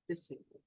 Disabled.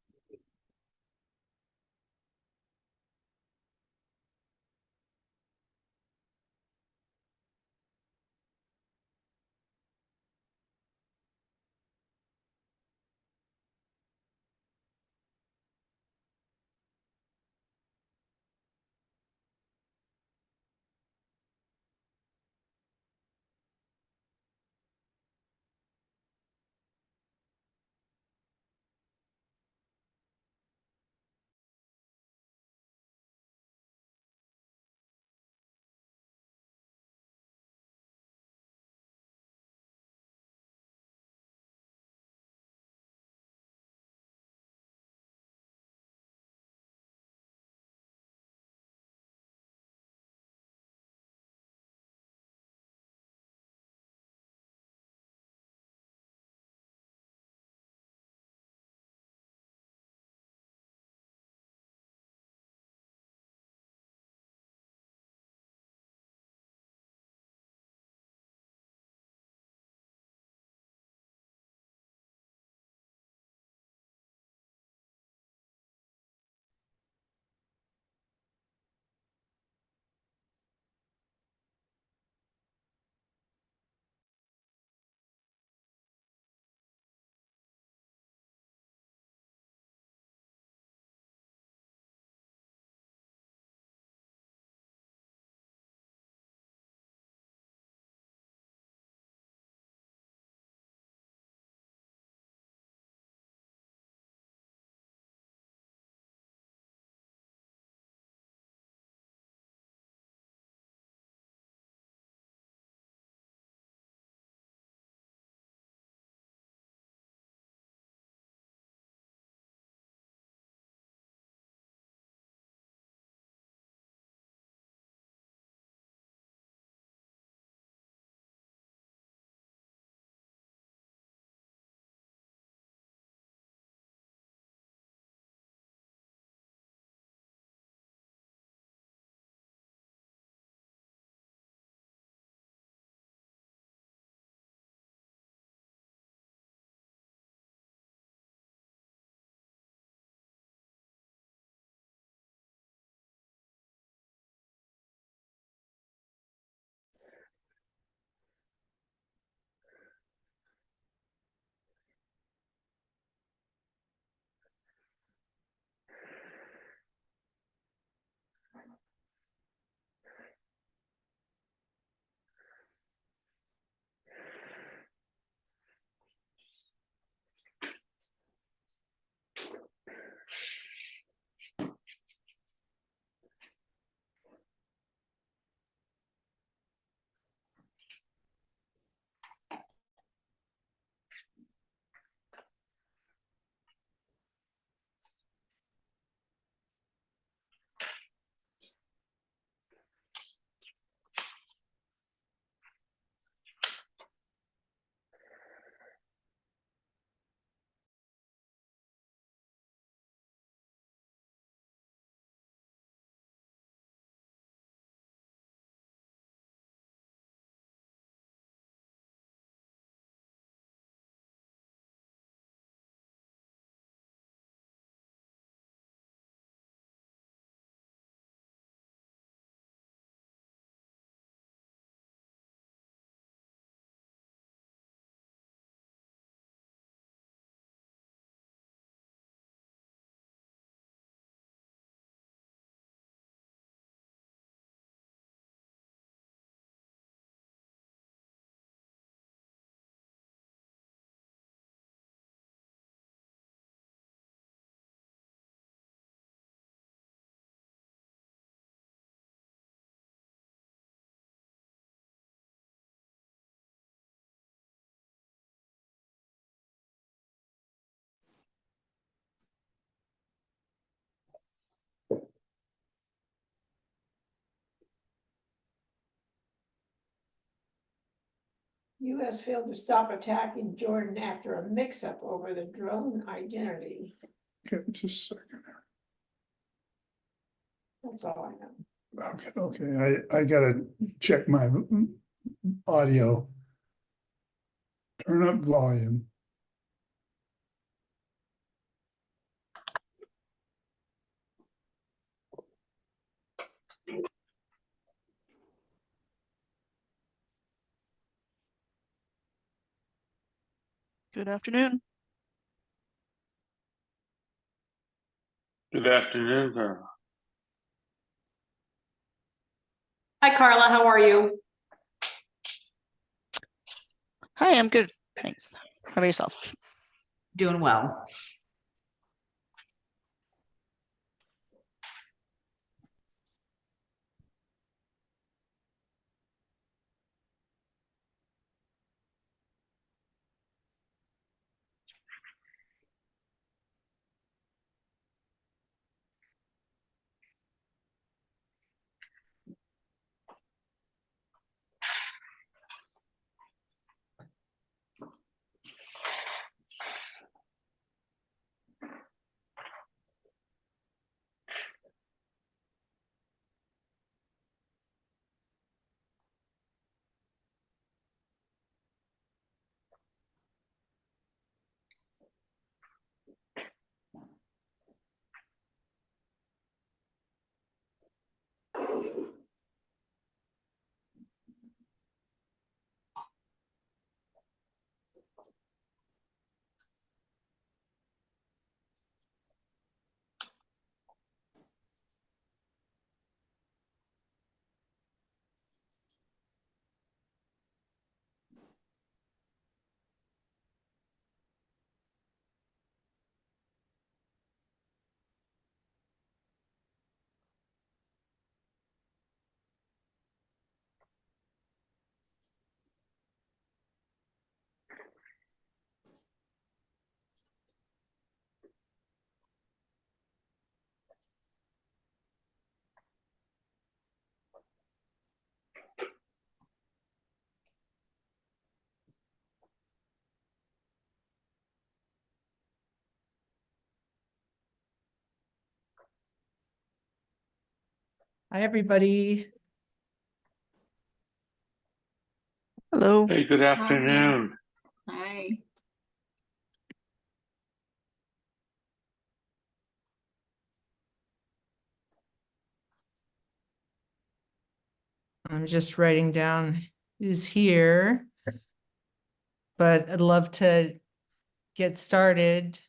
US failed to stop attacking Jordan after a mix-up over the drone identity. Okay, just a second. That's all I know. Okay, I gotta check my audio. Turn up volume. Good afternoon. Good afternoon, Carla. Hi, Carla. How are you? Hi, I'm good. Thanks. How about yourself? Doing well. Hi, everybody. Hello. Hey, good afternoon. Hi. I'm just writing down who's here. But I'd love to get started.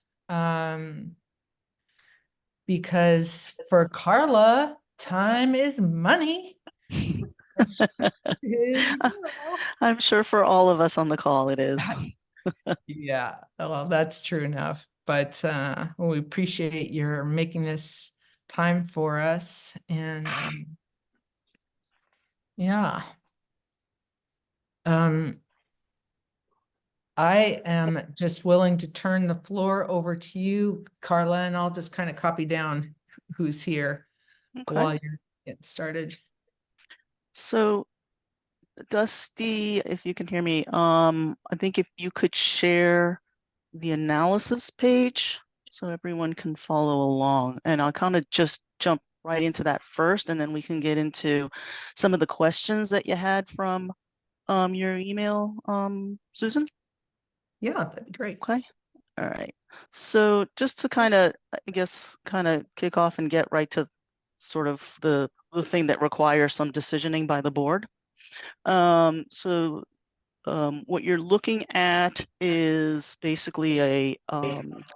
Because for Carla, time is money. Is I'm sure for all of us on the call it is. Yeah, well, that's true enough. But we appreciate your making this time for us. And yeah. I am just willing to turn the floor over to you, Carla, and I'll just kind of copy down who's here while Okay. you're getting started. So Dusty, if you can hear me, I think if you could share the analysis page so everyone can follow along, and I'll kind of just jump right into that first, and then we can get into some of the questions that you had from your email, Susan. Yeah, that'd be great. Okay. All right. So just to kind of, I guess, kind of kick off and get right to sort of the thing that requires some decisioning by the board. What you're looking at is basically a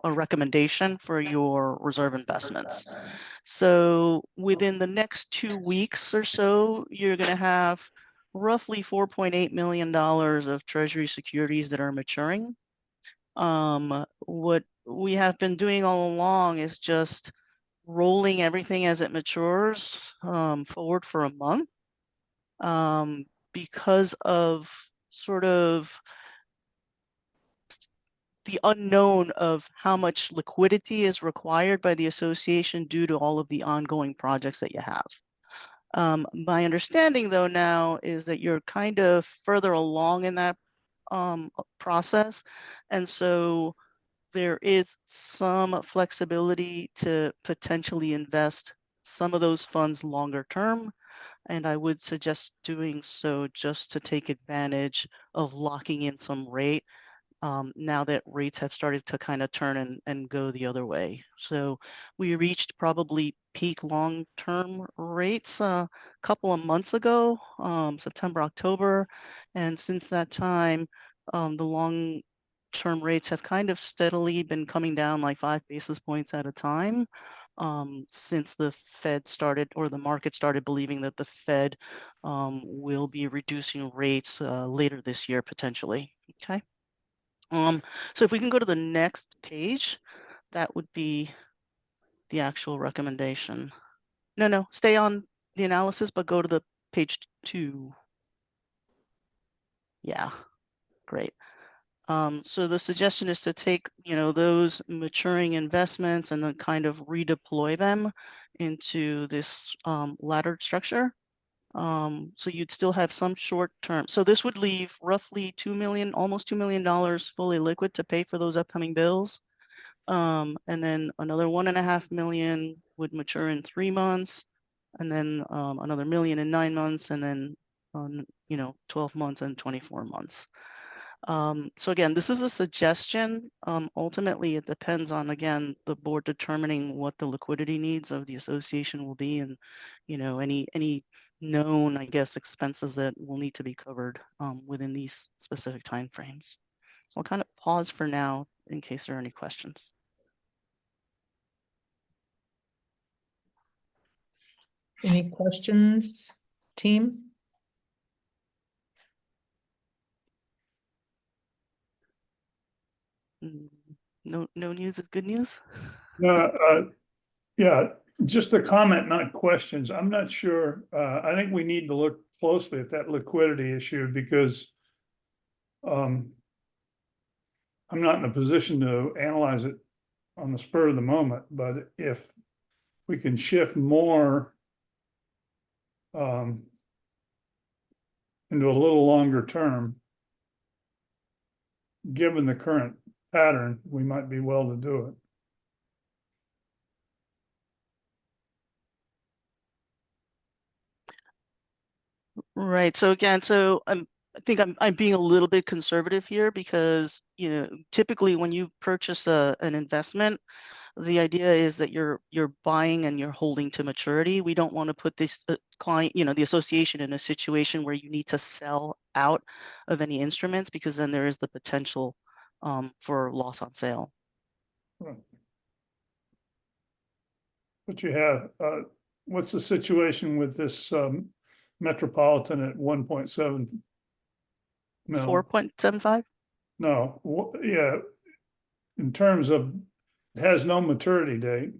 recommendation for your reserve investments. So within the next 2 weeks or so, you're going to have roughly $4.8 million of Treasury securities that are maturing. What we have been doing all along is just rolling everything as it matures forward for a month, because of sort of the unknown of how much liquidity is required by the association due to all of the ongoing projects that you have. My understanding though now is that you're kind of further along in that process, and so there is some flexibility to potentially invest some of those funds longer term. And I would suggest doing so just to take advantage of locking in some rate now that rates have started to kind of turn and go the other way. So we reached probably peak long-term rates a couple of months ago, September, October. And since that time, the short-term rates have kind of steadily been coming down like 5 basis points at a time since the Fed started, or the market started believing that the Fed will be reducing rates later this year potentially. Okay. So if we can go to the next page, that would be the actual recommendation. No, stay on the analysis, but go to the page 2. Yeah, great. So the suggestion is to take, those maturing investments and then kind of redeploy them into this laddered structure. So you'd still have some short term. So this would leave roughly almost $2 million fully liquid to pay for those upcoming bills. And then another 1.5 million would mature in 3 months, and then another million in 9 months, and then 12 months and 24 months. So again, this is a suggestion. Ultimately, it depends on, again, the board determining what the liquidity needs of the association will be, and any known, I guess, expenses that will need to be covered within these specific timeframes. So I'll kind of pause for now in case there are any questions. Any questions, team? No news is good news. Yeah, just a comment, not questions. I'm not sure. I think we need to look closely at that liquidity issue because I'm not in a position to analyze it on the spur of the moment, but if we can shift more into a little longer term, given the current pattern, we might be well to do it. Right. So again, I think I'm being a little bit conservative here because typically when you purchase an investment, the idea is that you're buying and you're holding to maturity. We don't want to put this client, the association, in a situation where you need to sell out of any instruments, because then there is the potential for loss on sale. Right. But you have, what's the situation with this Metropolitan at 1.7 mil? 4.75. No, yeah, in terms of, it has no maturity date.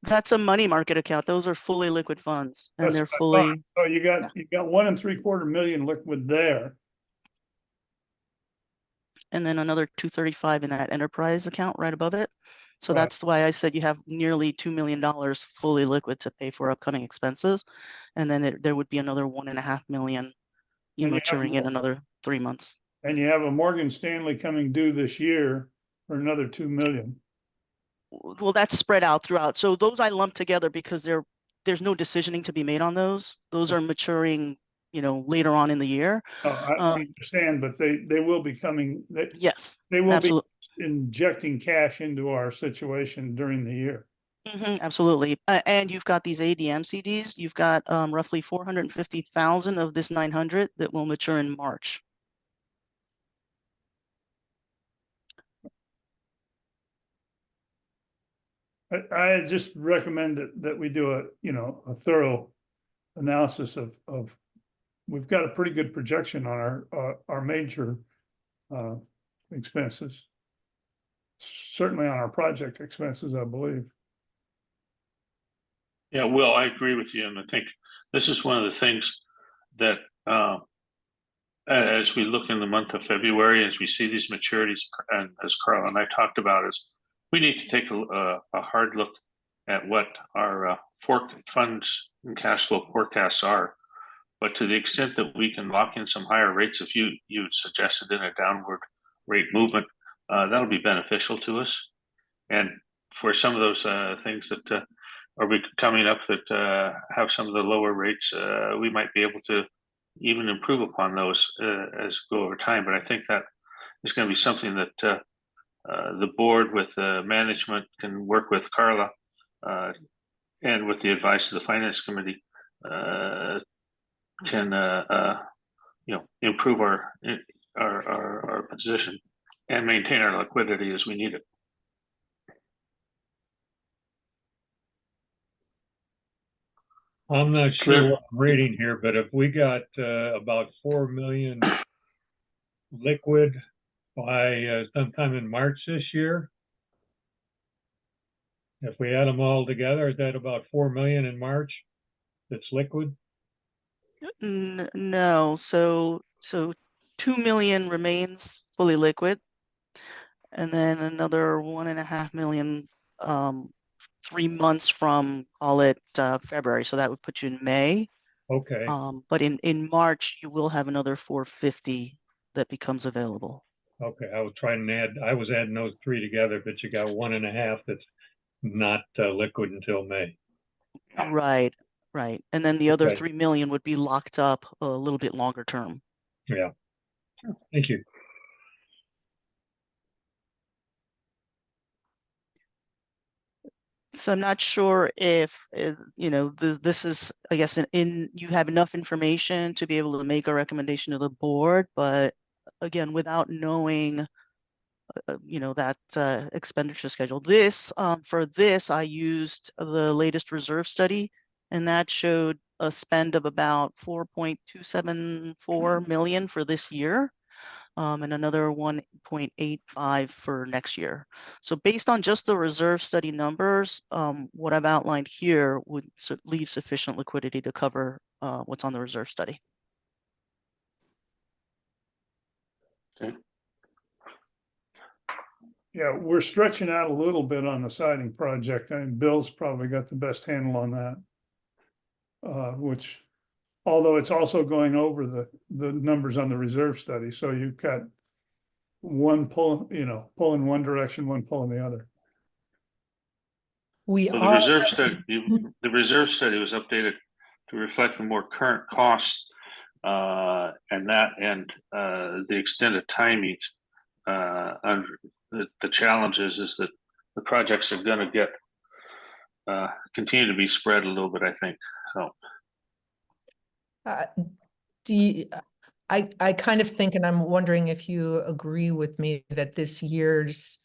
That's a money market account. Those are fully liquid funds, and That's they're what I thought. fully. Oh, you got 1 3/4 million liquid there. And then another 235 in that enterprise account right above it. So Right. that's why I said you have nearly $2 million fully liquid to pay for upcoming expenses. And then there would be another 1.5 million maturing in another 3 months. And you have a Morgan Stanley coming due this year for another 2 million. Well, that's spread out throughout. So those I lump together because there's no decisioning to be made on those. Those are maturing, later on in the year. I understand, but they will be coming, Yes, they will absolutely. be injecting cash into our situation during the year. Absolutely. And you've got these ADM CDs. You've got roughly 450,000 of this 900 that will mature in March. I just recommend that we do a thorough analysis of we've got a pretty good projection on our major expenses. Certainly on our project expenses, I believe. Yeah, Will, I agree with you, and I think this is one of the things that as we look in the month of February, as we see these maturities, and as Carl and I talked about, is we need to take a hard look at what our funds and cash flow forecasts are. But to the extent that we can lock in some higher rates, if you suggested in a downward rate movement, that'll be beneficial to us. And for some of those things that are coming up that have some of the lower rates, we might be able to even improve upon those as we go over time. But I think that is going to be something that the board with management can work with Carla and with the advice of the finance committee can improve our position. and maintain our liquidity as we need it. I'm not Clear. sure what I'm reading here, but if we got about 4 million liquid by sometime in March this year, if we add them all together, is that about 4 million in March that's liquid? No, so 2 million remains fully liquid. And then another 1.5 million, 3 months from, call it, February. So that would put you in May. Okay, But in March, you will have another 450 that becomes available. okay, I was adding those three together, but you got 1.5 that's not liquid until May. Right, right. And then the other Okay. 3 million would be locked up a little bit longer term. Yeah. Thank you. So I'm not sure if, you know, this is, I guess, you have enough information to be able to make a recommendation to the board, but again, without knowing, you know, that expenditure schedule. For this, I used the latest reserve study, and that showed a spend of about 4.274 million for this year. And another 1.85 for next year. So based on just the reserve study numbers, what I've outlined here would leave sufficient liquidity to cover what's on the reserve study. Yeah, we're stretching out a little bit on the siding project, and Bill's probably got the best handle on that. Which, although it's also going over the numbers on the reserve study, so you've got one pull, you know, pull in one direction, one pull in the other. We So are, the reserve study was updated to reflect the more current costs, and the extended timings. And the challenge is that the projects are gonna get, continue to be spread a little bit, I think, so. I kind of think, and I'm wondering if you agree with me that this year's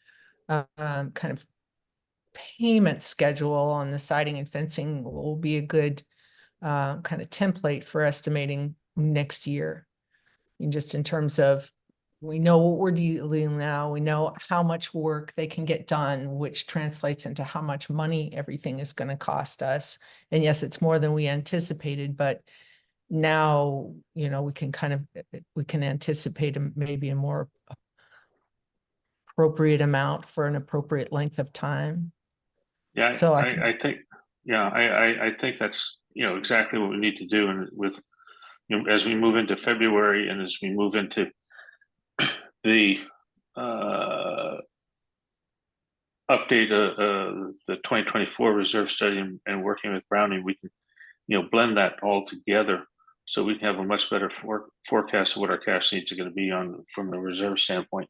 kind of payment schedule on the siding and fencing will be a good kind of template for estimating next year. And just in terms of, we know what we're dealing now, we know how much work they can get done, which translates into how much money everything is going to cost us. And yes, it's more than we anticipated, but now, you know, we can anticipate maybe a more appropriate amount for an appropriate length of time. Yeah, So I think, yeah, I think that's, you know, exactly what we need to do. And with, you know, as we move into February and as we move into the update the 2024 reserve study and working with Browning, we can, you know, blend that all together so we can have a much better forecast of what our cash needs are going to be from the reserve standpoint.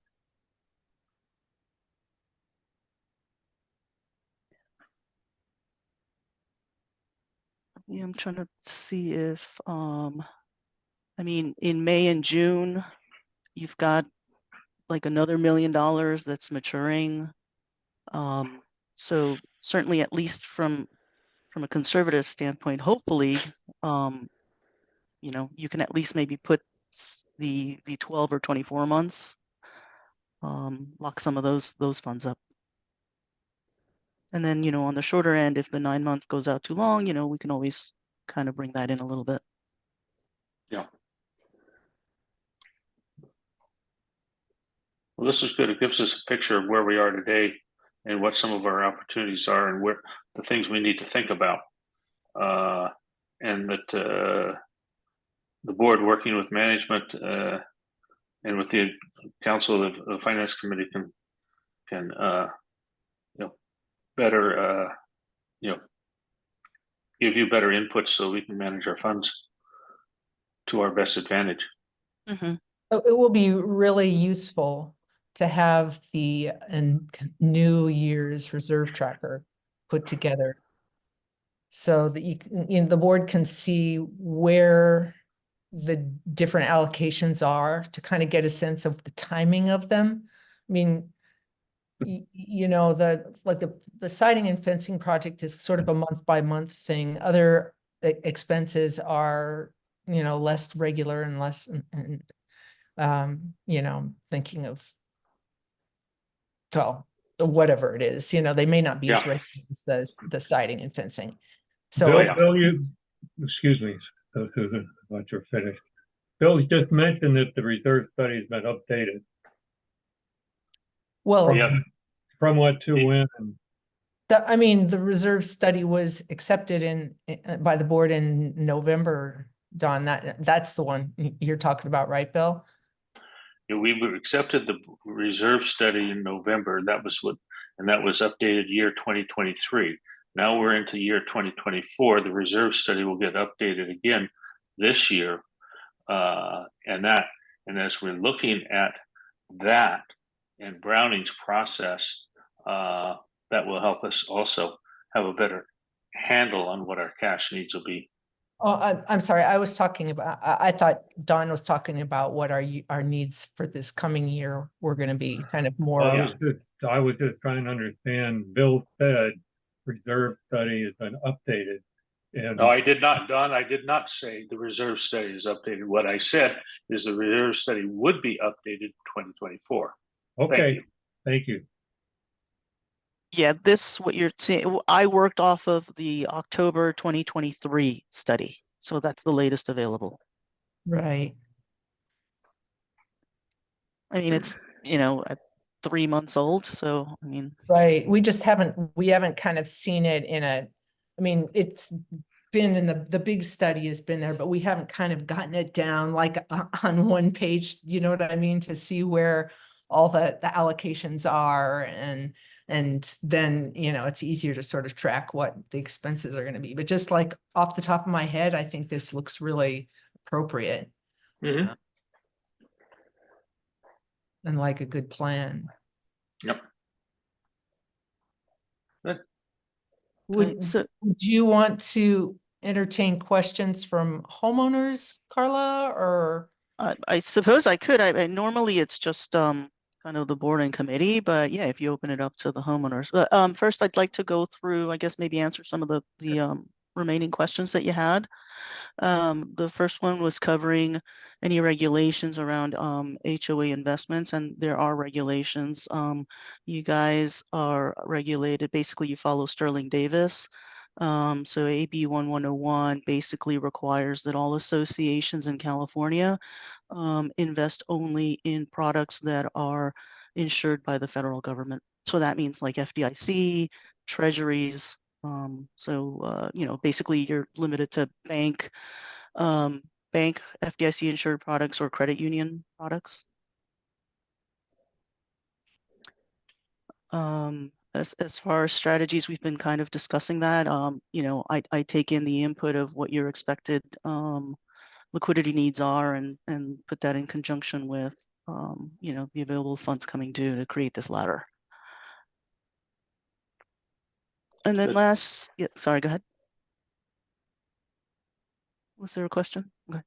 Yeah, I'm trying to see if, I mean, in May and June, you've got like another $1 million that's maturing. So certainly, at least from a conservative standpoint, hopefully, you know, you can at least maybe put the 12 or 24 months, lock some of those funds up. And then, you know, on the shorter end, if the 9 month goes out too long, you know, we can always kind of bring that in a little bit. Yeah. Well, this is good. It gives us a picture of where we are today and what some of our opportunities are and where the things we need to think about. And that the board working with management and with the council of the finance committee can you know, better you know, give you better input so we can manage our funds to our best advantage. Mm-hmm. it will be really useful to have the new year's reserve tracker put together so that you know, the board can see where the different allocations are to kind of get a sense of the timing of them. I mean, you know, the siding and fencing project is sort of a month by month thing. Other expenses are, you know, less regular and less, you know, thinking of, well, whatever it is, you know, they may not be as Yeah. regular as the siding and fencing. Bill, So, Bill, excuse me, Susan, once you're finished. Bill just mentioned that the reserve study's been updated. well, Yeah. From what to when? I mean, the reserve study was accepted by the board in November, Don. That's the one you're talking about, right, Bill? Yeah, we accepted the reserve study in November. That was updated year 2023. Now we're into year 2024. The reserve study will get updated again this year. And as we're looking at that and Browning's process, that will help us also have a better handle on what our cash needs will be. Oh, I'm sorry. I was talking about, I thought Don was talking about what our needs for this coming year were going to be, kind of more. I was just trying to understand. Bill said reserve study has been updated. And No, I did not, Don. I did not say the reserve study is updated. What I said is the reserve study would be updated 2024. okay, thank you. Yeah, what you're seeing, I worked off of the October 2023 study. So that's the latest available. Right. I mean, it's, you know, at 3 months old. So, I mean, Right. We haven't kind of seen it I mean, it's been in the big study has been there, but we haven't kind of gotten it down like on one page, you know what I mean? To see where all the allocations are and then, you know, it's easier to sort of track what the expenses are going to be. But just like off the top of my head, I think this looks really appropriate Mhm. and like a good plan. Yep. Good. Would you want to entertain questions from homeowners, Carla, or? I suppose I could. I normally it's just kind of the board and committee, but yeah, if you open it up to the homeowners. But first, I'd like to go through, I guess, maybe answer some of the remaining questions that you had. The first one was covering any regulations around HOA investments, and there are regulations. You guys are regulated. Basically, you follow Sterling Davis. So AB 1101 basically requires that all associations in California invest only in products that are insured by the federal government. So that means like FDIC, treasuries. You know, basically you're limited to bank, FDIC insured products or credit union products. As far as strategies, we've been kind of discussing that. You know, I take in the input of what your expected liquidity needs are and put that in conjunction with you know, the available funds coming due to create this ladder. And then yeah, sorry, go ahead. Was there a question? Okay.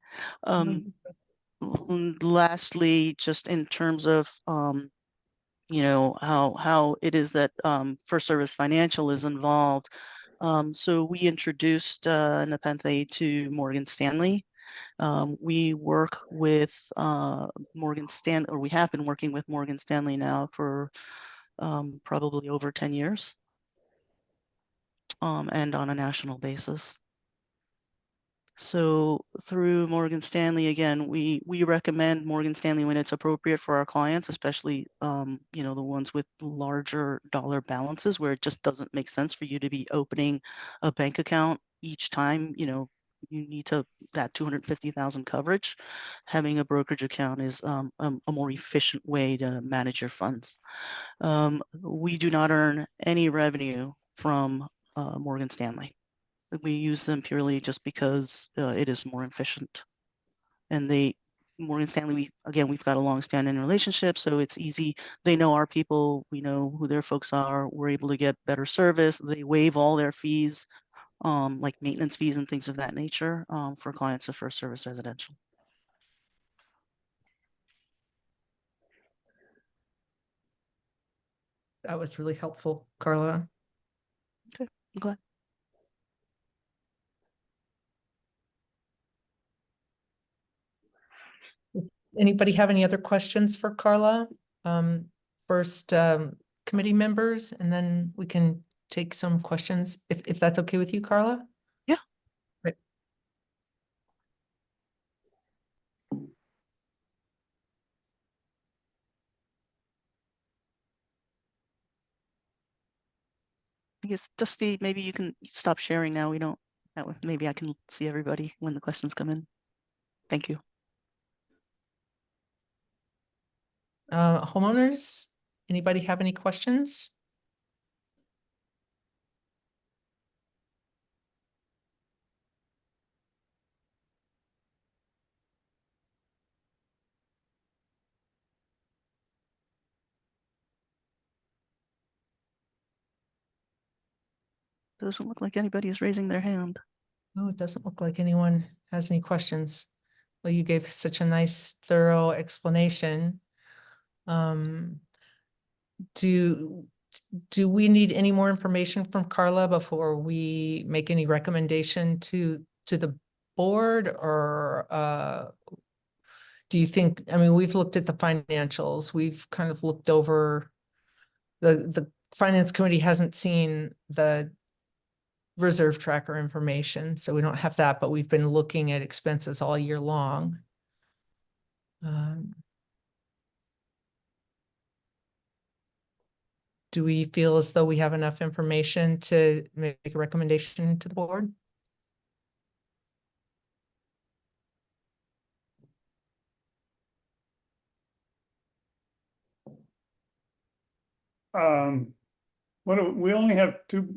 Lastly, just in terms of you know, how it is that FirstService Financial is involved. So we introduced Nepenthe to Morgan Stanley. We work with Morgan Stanley, or we have been working with Morgan Stanley now for probably over 10 years, and on a national basis. So through Morgan Stanley, again, we recommend Morgan Stanley when it's appropriate for our clients, especially you know, the ones with larger dollar balances where it just doesn't make sense for you to be opening a bank account each time, you know, you need that 250,000 coverage. Having a brokerage account is a more efficient way to manage your funds. We do not earn any revenue from Morgan Stanley. We use them purely just because it is more efficient. And Morgan Stanley, we've got a long-standing relationship, so it's easy. They know our people, we know who their folks are. We're able to get better service. They waive all their fees, like maintenance fees and things of that nature, for clients of FirstService Residential. That was really helpful, Carla. I'm glad. Anybody have any other questions for Carla? First, committee members, and then we can take some questions, if that's okay with you, Carla? Yeah. Great. I guess Dusty, maybe you can stop sharing now. We don't, that way maybe I can see everybody when the questions come in. Thank you. Homeowners, anybody have any questions? Doesn't look like anybody is raising their hand. Oh, it doesn't look like anyone has any questions. Well, you gave such a nice, thorough explanation. Do we need any more information from Carla before we make any recommendation to the board, or do you think, I mean, we've looked at the financials, we've kind of looked over the finance committee hasn't seen the reserve tracker information, so we don't have that, but we've been looking at expenses all year long. Do we feel as though we have enough information to make a recommendation to the board? We only have two,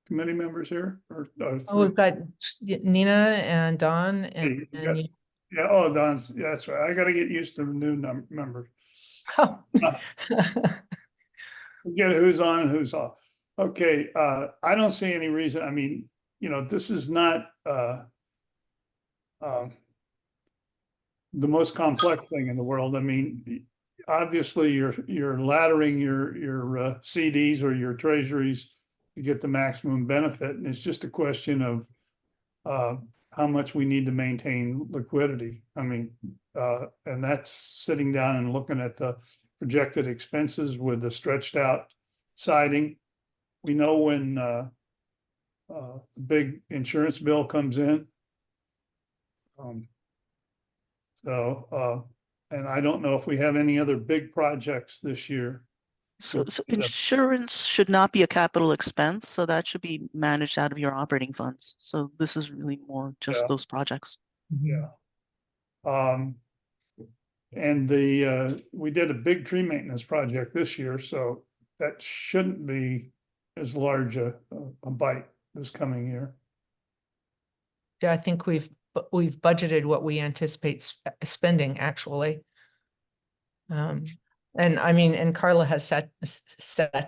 committee members here, or Oh, three? we've got Nina and Don Hey, and, you got- you. Yeah, oh, Don's, yeah, that's right. I gotta get used to the new member. Oh. Forget who's on and who's off. Okay, I don't see any reason, I mean, this is not, the most complex thing in the world. I mean, obviously, you're laddering your CDs or your treasuries to get the maximum benefit, and it's just a question of how much we need to maintain liquidity. I mean, and that's sitting down and looking at the projected expenses with the stretched out siding. We know when the big insurance bill comes in. And I don't know if we have any other big projects this year. So Yeah. insurance should not be a capital expense, so that should be managed out of your operating funds. So this is really more just Yeah. those projects. Yeah. And we did a big tree maintenance project this year, so that shouldn't be as large a bite this coming year. Yeah, I think we've budgeted what we anticipate spending actually. And I mean, and Carla has sat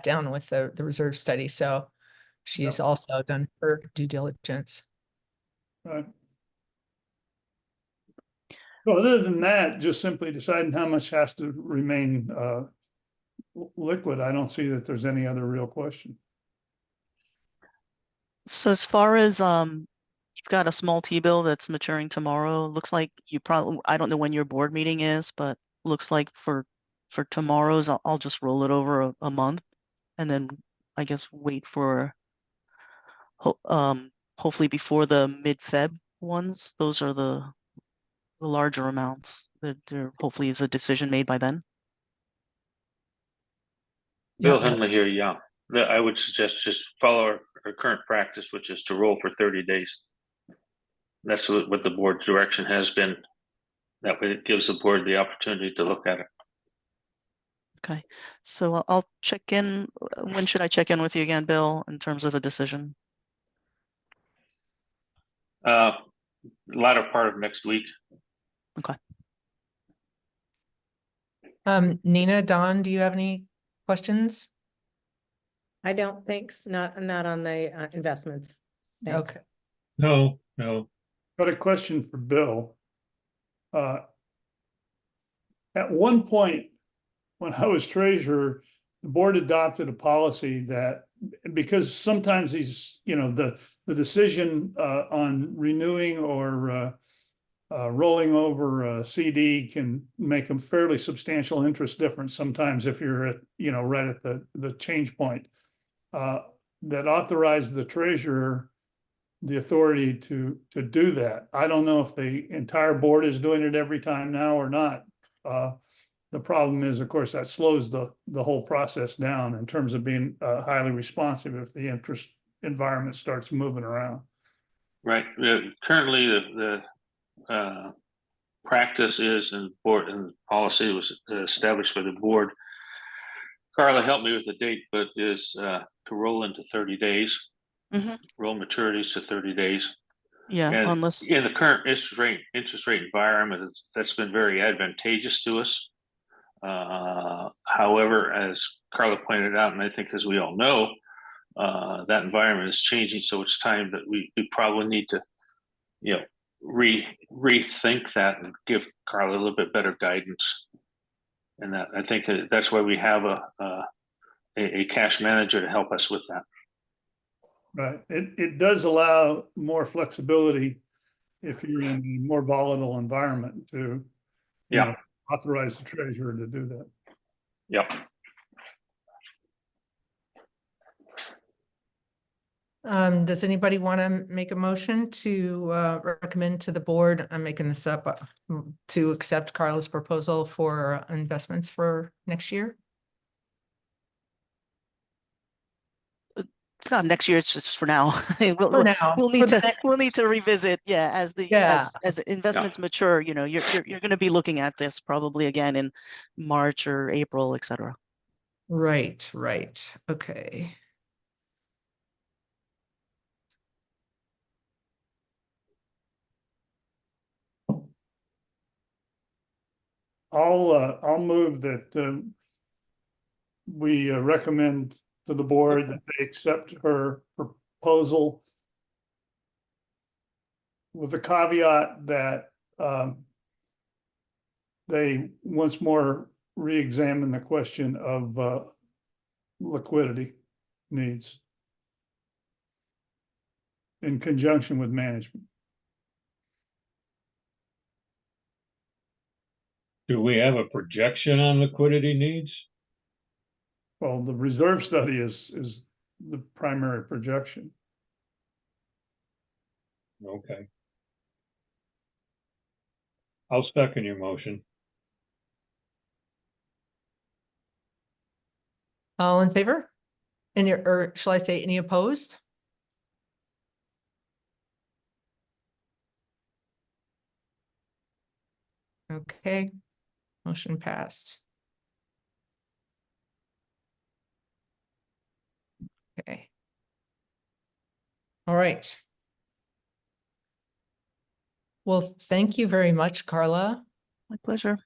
down with the reserve study, so she's also done her due diligence. Right. So other than that, just simply deciding how much has to remain liquid, I don't see that there's any other real question. So as far as you've got a small T-bill that's maturing tomorrow. Looks like you probably, I don't know when your board meeting is, but looks like for tomorrow's, I'll just roll it over a month, and then I guess wait for hopefully before the mid-Feb ones. Those are the larger amounts. There hopefully is a decision made by then. Bill Yeah, Henley here, yeah. I would suggest just follow our current practice, which is to roll for 30 days. That's what the board's direction has been. That way it gives the board the opportunity to look at it. Okay, so I'll check in. When should I check in with you again, Bill, in terms of a decision? Latter part of next week. Okay. Nina, Don, do you have any questions? I don't, thanks, not on the investments. Thanks. Okay. No. Got a question for Bill. At one point, when I was treasurer, the board adopted a policy that, because sometimes these, the decision on renewing or rolling over a CD can make a fairly substantial interest difference sometimes if you're at, right at the change point. That authorized the treasurer the authority to do that. I don't know if the entire board is doing it every time now or not. The problem is, of course, that slows the whole process down in terms of being highly responsive if the interest environment starts moving around. Right. Currently, the practice is, and board and policy was established by the board. Carla, help me with the date, but is to roll into 30 days. Mhm. Roll maturities to 30 days. Yeah, And unless, in the current interest rate environment, that's been very advantageous to us. However, as Carla pointed out, and I think as we all know, that environment is changing. So it's time that we probably need to, rethink that and give Carla a little bit better guidance. And that, I think that's why we have a cash manager to help us with that. Right. It does allow more flexibility if you're in a more volatile environment to, Yeah. authorize the treasurer to do that. Yep. Does anybody want to make a motion to recommend to the board, I'm making this up, to accept Carla's proposal for investments for next year? it's not next year, it's just for now. We'll, For now, we'll for need the to, we'll next- need to revisit, yeah, as the, Yeah. as investments mature, you're gonna be looking at this probably again in March or April, et cetera. Right, okay. I'll move that we recommend to the board that they accept her proposal with the caveat that they once more re-examine the question of liquidity needs in conjunction with management. Do we have a projection on liquidity needs? Well, the reserve study is the primary projection. Okay. I'll second your motion. All in favor? Or shall I say any opposed? Okay, motion passed. Okay. All right. Well, thank you very much, Carla. My pleasure,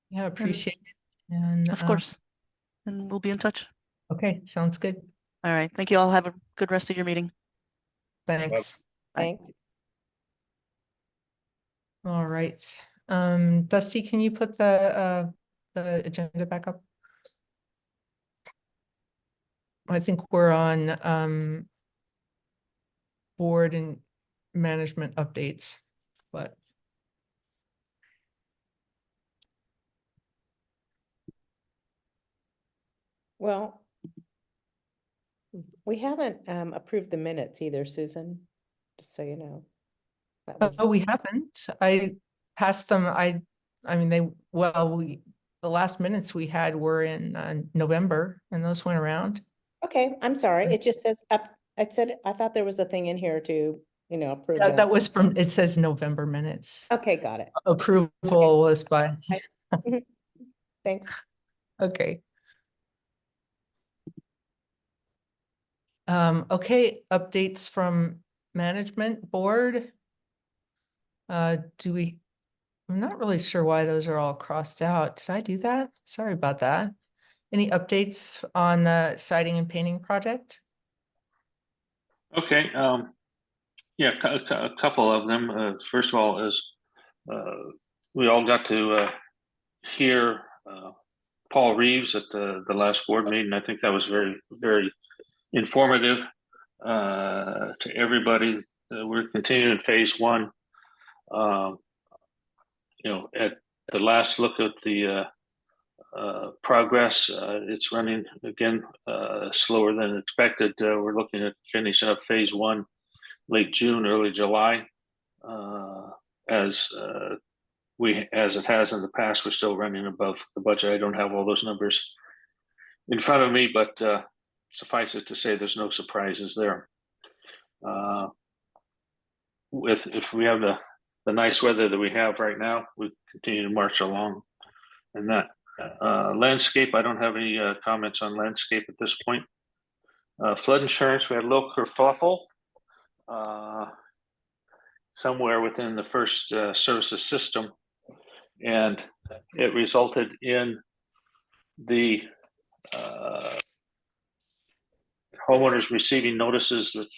Yeah, appreciate it. And of course. And we'll be in touch. okay, sounds good. All right, thank you all. Have a good rest of your meeting. Thanks. Bye. Thanks. All right. Dusty, can you put the agenda back up? I think we're on board and management updates, but Well, we haven't approved the minutes either, Susan, just so you know. That was, oh, we haven't. I passed them. I mean, the last minutes we had were in November, and those went around. okay, I'm sorry. It just says up, I thought there was a thing in here to, approve. That them. was from, it says November minutes. Okay, got it. Approval was by, Thanks. okay. Okay, updates from management board. I'm not really sure why those are all crossed out. Did I do that? Sorry about that. Any updates on the siding and painting project? Okay. Yeah, a couple of them. First of all, is we all got to hear Paul Reeves at the last board meeting. I think that was very, very informative to everybody. We're continuing phase one. At the last look at the progress, it's running again slower than expected. We're looking at finishing up phase one late June, early July. As it has in the past, we're still running above the budget. I don't have all those numbers in front of me, but suffice it to say, there's no surprises there. If we have the nice weather that we have right now, we continue to march along. And that landscape, I don't have any comments on landscape at this point. Flood insurance, we had a little kerfuffle somewhere within the first services system, and it resulted in the homeowners receiving notices that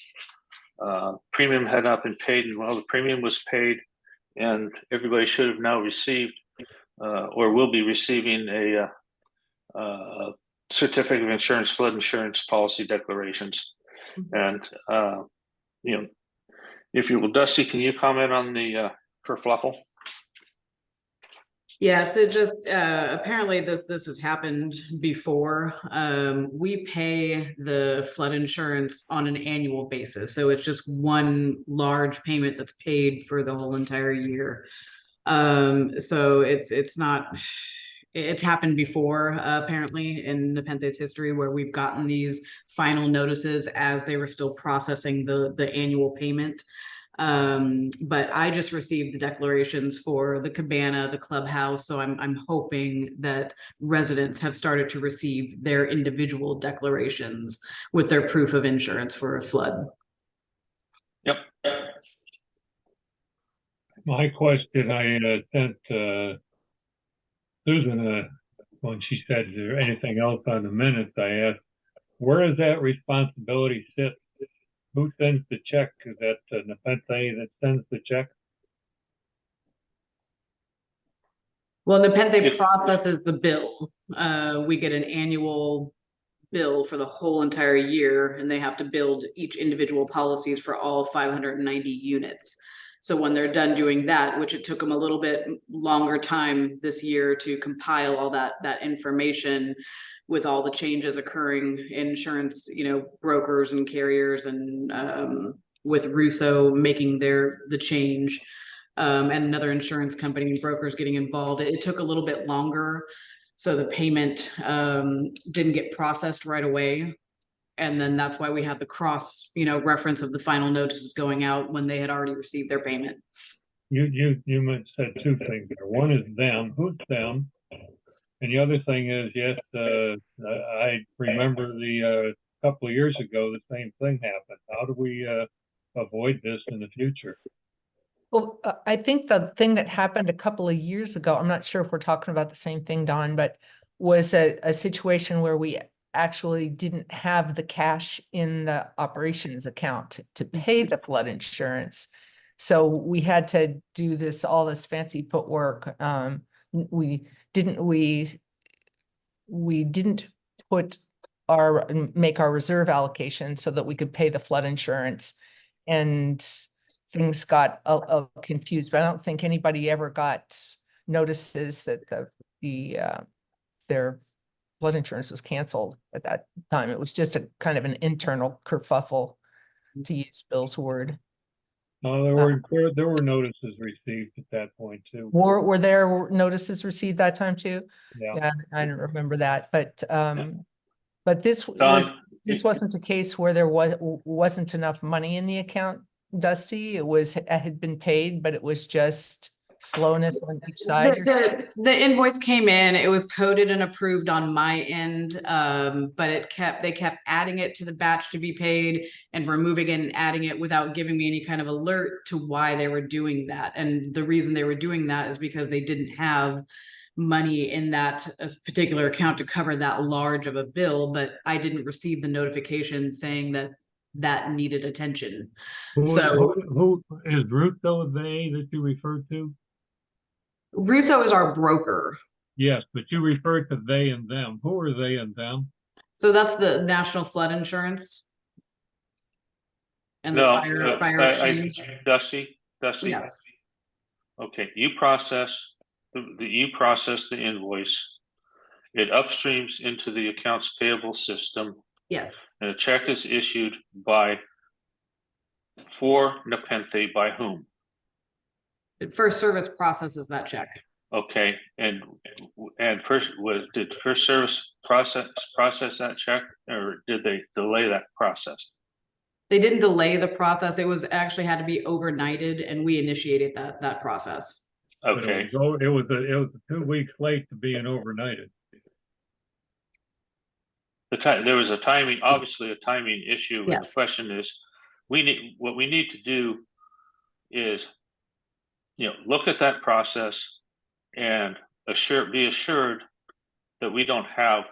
premium had not been paid, and well, the premium was paid, and everybody should have now received or will be receiving a certificate of insurance, flood insurance policy declarations. And if you will, Dusty, can you comment on the kerfluffle? Yeah, so just apparently this has happened before. We pay the flood insurance on an annual basis, so it's just one large payment that's paid for the whole entire year. So it's happened before apparently in Nepenthe's history, where we've gotten these final notices as they were still processing the annual payment. But I just received the declarations for the cabana, the clubhouse, so I'm hoping that residents have started to receive their individual declarations with their proof of insurance for a flood. Yep. My question, I sent Susan when she said, is there anything else on the minutes? I asked, where does that responsibility sit? Who sends the check? Is that Nepenthe that sends the check? Well, Nepenthe processes the bill. We get an annual bill for the whole entire year, and they have to build each individual policies for all 590 units. So when they're done doing that, which it took them a little bit longer time this year to compile all that information with all the changes occurring in insurance, brokers and carriers, and with Russo making the change, and another insurance company and brokers getting involved, it took a little bit longer. So the payment didn't get processed right away. And then that's why we had the cross, reference of the final notices going out when they had already received their payment. You said two things there. One is them. Who's them? And the other thing is, yes, I remember the couple of years ago, the same thing happened. How do we avoid this in the future? Well, I think the thing that happened a couple of years ago, I'm not sure if we're talking about the same thing, Don, but was a situation where we actually didn't have the cash in the operations account to pay the flood insurance. So we had to do all this fancy footwork. We didn't make our reserve allocation so that we could pay the flood insurance, and things got confused. But I don't think anybody ever got notices that their flood insurance was canceled at that time. It was just a kind of an internal kerfuffle, to use Bill's word. No, there were notices received at that point too. Were there notices received that time too? Yeah. I don't remember that, but this Don, wasn't a case where there wasn't enough money in the account, Dusty. It had been paid, but it was just slowness on each side. The invoice came in, it was coded and approved on my end, but they kept adding it to the batch to be paid and removing it and adding it without giving me any kind of alert to why they were doing that. And the reason they were doing that is because they didn't have money in that particular account to cover that large of a bill, but I didn't receive the notification saying that needed attention. Who is Russo they that you referred to? Russo is our broker. Yes, but you referred to they and them. Who are they and them? So that's the National Flood Insurance. And the No, fire chief, Dusty, yes, okay, you process, you process the invoice. It upstreams into the accounts payable system, yes. and a check is issued for Nepenthe by whom? First Service processes that check. Okay, and did First Service process that check, or did they delay that process? They didn't delay the process. It was actually had to be overnighted and we initiated that process. But Okay, it was 2 weeks late to being overnighted. there was obviously a timing issue, and the Yes. question is, what we need to do is, look at that process and be assured that we don't have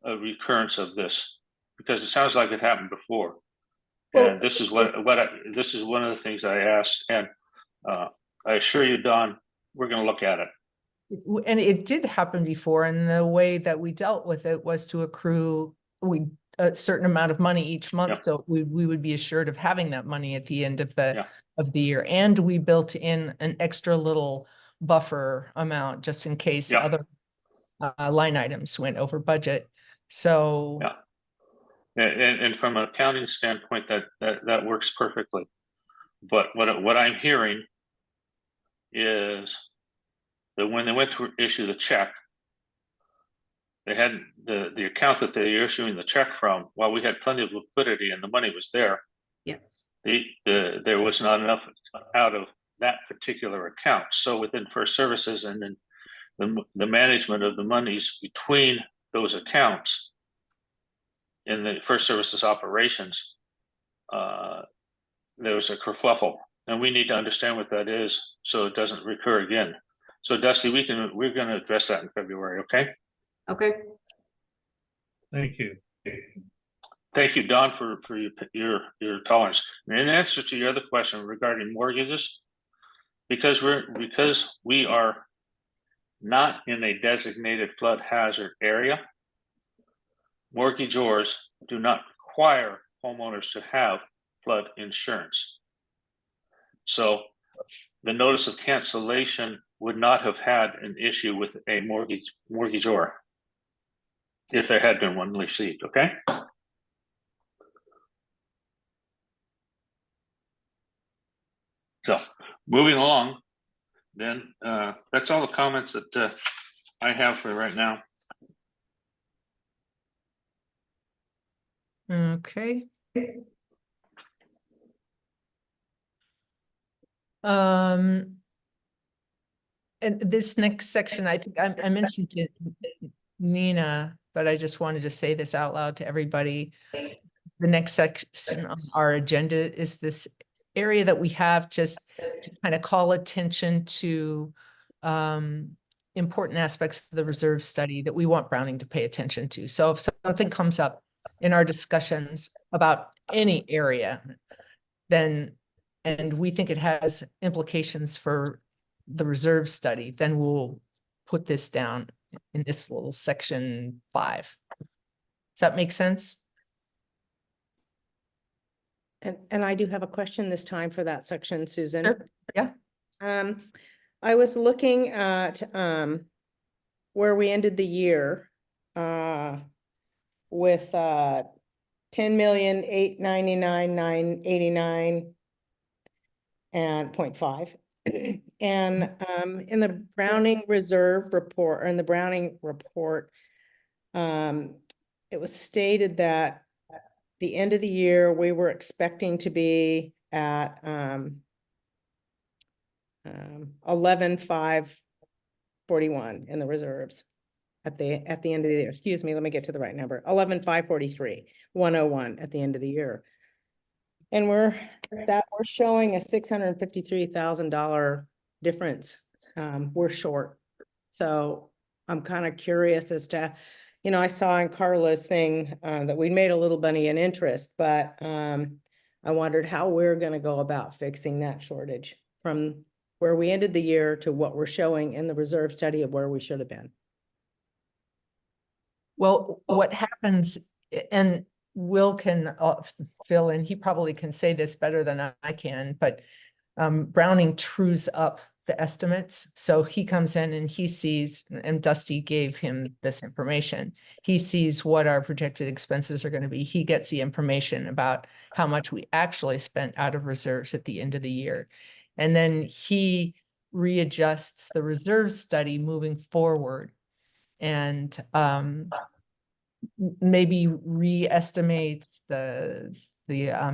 a recurrence of this, because it sounds like it happened before. Well, And this is this is one of the things I asked, and I assure you, Don, we're going to look at it. And it did happen before, and the way that we dealt with it was to accrue a certain amount of money each month, Yep. so we would be assured of having that money at the end of Yeah. the year. And we built in an extra little buffer amount just in case Yeah. other line items went over budget. So Yeah. And from an accounting standpoint, that works perfectly. But what I'm hearing is that when they went to issue the check, they had the account that they're issuing the check from. While we had plenty of liquidity and the money was there, Yes. there was not enough out of that particular account. So within First Services and then the management of the monies between those accounts in the First Services operations, there was a kerfuffle, and we need to understand what that is so it doesn't recur again. So Dusty, we're going to address that in February. Okay. Okay. Thank you. Thank you, Don, for your tolerance. And in answer to your other question regarding mortgages, because we are not in a designated flood hazard area, mortgagors do not require homeowners to have flood insurance. So the notice of cancellation would not have had an issue with a mortgagor if there had been one received. Okay. So moving along, then that's all the comments that I have for right now. okay. And this next section, I think I mentioned to Nina, but I just wanted to say this out loud to everybody. The next section on our agenda is this area that we have just to kind of call attention to important aspects of the reserve study that we want Browning to pay attention to. So if something comes up in our discussions about any area, then, and we think it has implications for the reserve study, then we'll put this down in this little section 5. Does that make sense? And I do have a question this time for that section, Susan. Sure. Yeah. I was looking at where we ended the year with 10,899,989 and 0.5. And in the Browning Reserve report, or in the Browning report, it was stated that at the end of the year, we were expecting to be at 11,541 in the reserves at the end of the year. Excuse me, let me get to the right number. 11,543, 101 at the end of the year. And we're showing a $653,000 difference. We're short. So I'm kind of curious as to, I saw in Carla's thing that we made a little money in interest, but I wondered how we're going to go about fixing that shortage from where we ended the year to what we're showing in the reserve study of where we should have been. Well, what happens, and Will can fill in, he probably can say this better than I can, but Browning trues up the estimates. So he comes in and he sees, and Dusty gave him this information. He sees what our projected expenses are going to be. He gets the information about how much we actually spent out of reserves at the end of the year. And then he readjusts the reserve study moving forward. And maybe re-estimates the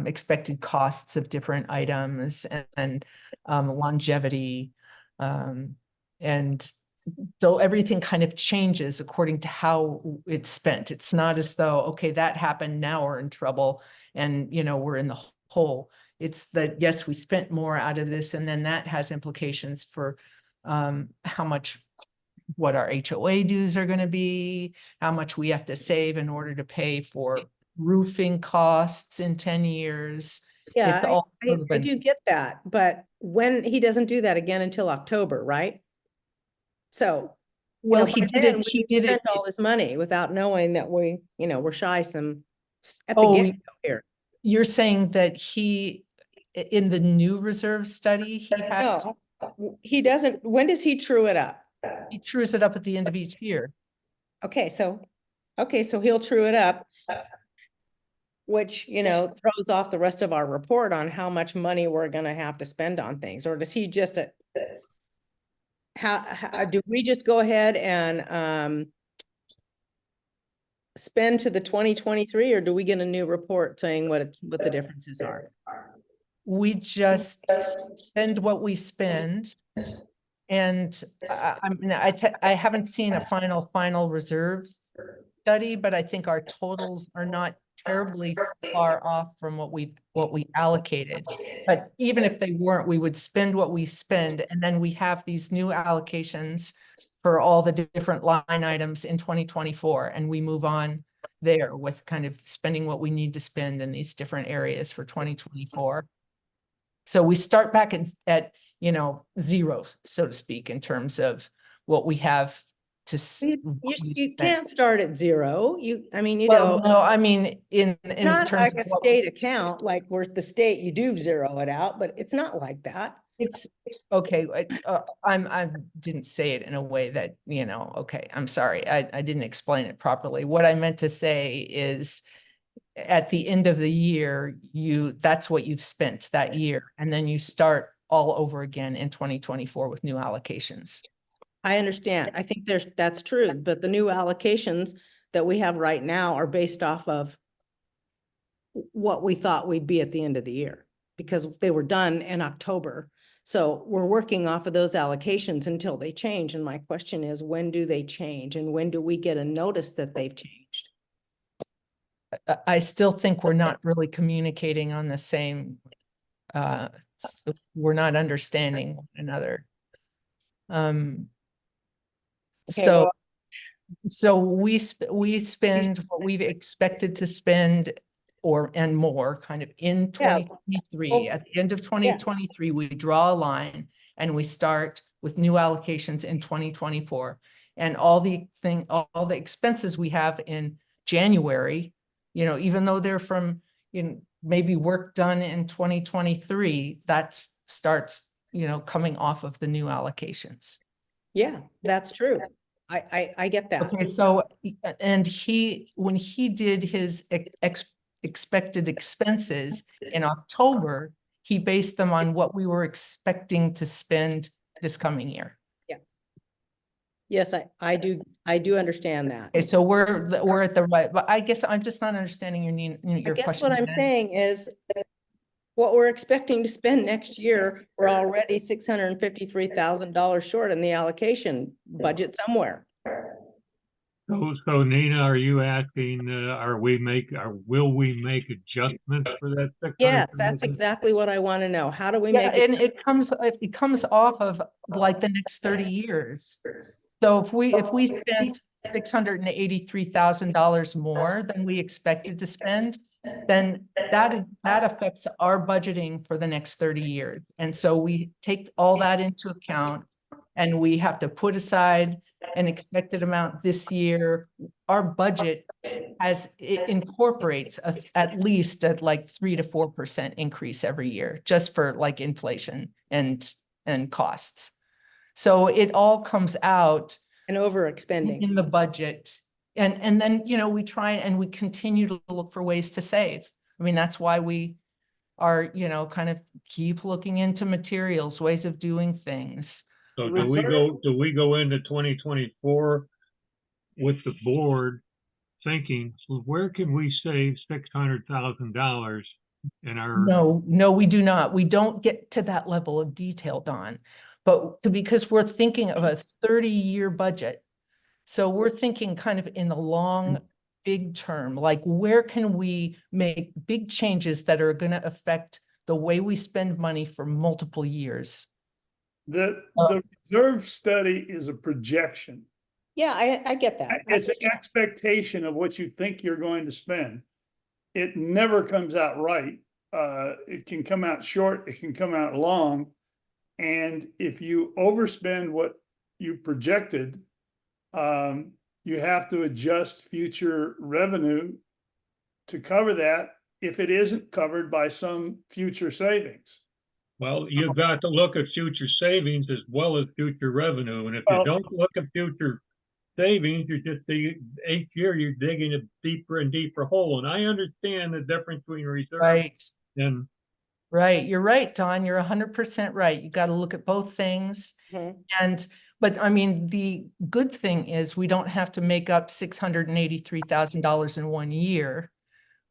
expected costs of different items and longevity. And so everything kind of changes according to how it's spent. It's not as though, okay, that happened, now we're in trouble and, you know, we're in the hole. It's that, yes, we spent more out of this, and then that has implications for how much, what our HOA dues are going to be, how much we have to save in order to pay for roofing costs in 10 years. Yeah, It's all I sort of been- do get that, but when he doesn't do that again until October, right? So. you Well, know, he by did then, it, we he did it. spent all this money without knowing that we, you know, we're shy some at the Oh, get-go here. You're saying that he, in the new reserve study, he had, No, he doesn't. When does he true it up? he trues it up at the end of each year. Okay, so he'll true it up, which, you know, throws off the rest of our report on how much money we're gonna have to spend on things, or does he just, how do we just go ahead and, spend to the 2023, or do we get a new report saying what the differences are? We just spend what we spend. And I mean, I haven't seen a final reserve study, but I think our totals are not terribly far off from what we allocated. But even if they weren't, we would spend what we spend, and then we have these new allocations for all the different line items in 2024, and we move on there with kind of spending what we need to spend in these different areas for 2024. So we start back at you know, zero, so to speak, in terms of what we have to. You can't start at zero. I mean, you Well, know, no, I mean, in not terms like of a what state account, like where the state, you do zero it out, but it's not like that. it's, okay, I didn't say it in a way that, you know, okay, I'm sorry, I didn't explain it properly. What I meant to say is, at the end of the year, that's what you've spent that year, and then you start all over again in 2024 with new allocations. I understand. I think that's true, but the new allocations that we have right now are based off of what we thought we'd be at the end of the year, because they were done in October. So we're working off of those allocations until they change. And my question is, when do they change? And when do we get a notice that they've changed? I still think we're not really communicating on the same, we're not understanding one another. Okay, So, well- so we spend what we've expected to spend and more kind of in Yeah. 2023. Well, At the end of 2023, we draw a line and we start with new allocations in 2024. And all the expenses we have in January, you know, even though they're from, you know, maybe work done in 2023, that starts, you know, coming off of the new allocations. Yeah, that's true. I get that. Okay, so, and when he did his expected expenses in October, he based them on what we were expecting to spend this coming year. Yes, I do understand that. Okay, so we're at the right, but I guess I'm just not understanding I your guess question. what I'm again. saying is that what we're expecting to spend next year, we're already $653,000 short in the allocation budget somewhere. So Nina, are you asking, will we make adjustments for that? Yes, that's exactly what I want to know. How do we Yeah, make it? and it comes off of like the next 30 years. So if we spent $683,000 more than we expected to spend, then that affects our budgeting for the next 30 years. And so we take all that into account and we have to put aside an expected amount this year. Our budget it incorporates at least at like 3 to 4% increase every year, just for like inflation and costs. So it all comes out And overexpending. in the budget. And then, you know, we try and we continue to look for ways to save. I mean, that's why we are, you know, kind of keep looking into materials, ways of doing things. So do we go into 2024 with the board thinking, well, where can we save $600,000 in our? No, we do not. We don't get to that level of detail, Don. But because we're thinking of a 30-year budget. So we're thinking kind of in the long, big term, like where can we make big changes that are going to affect the way we spend money for multiple years? The reserve study is a projection. Yeah, I get that. It's an expectation of what you think you're going to spend. It never comes out right. It can come out short, it can come out long. And if you overspend what you projected, you have to adjust future revenue to cover that if it isn't covered by some future savings. Well, you've got to look at future savings as well as future revenue. And if you don't look at future savings, you're just each year you're digging a deeper and deeper hole. And I understand the difference between reserve and Right. You're right, Don. You're 100% right. You got to look at both things. But I mean, the good thing is we don't have to make up $683,000 in 1 year.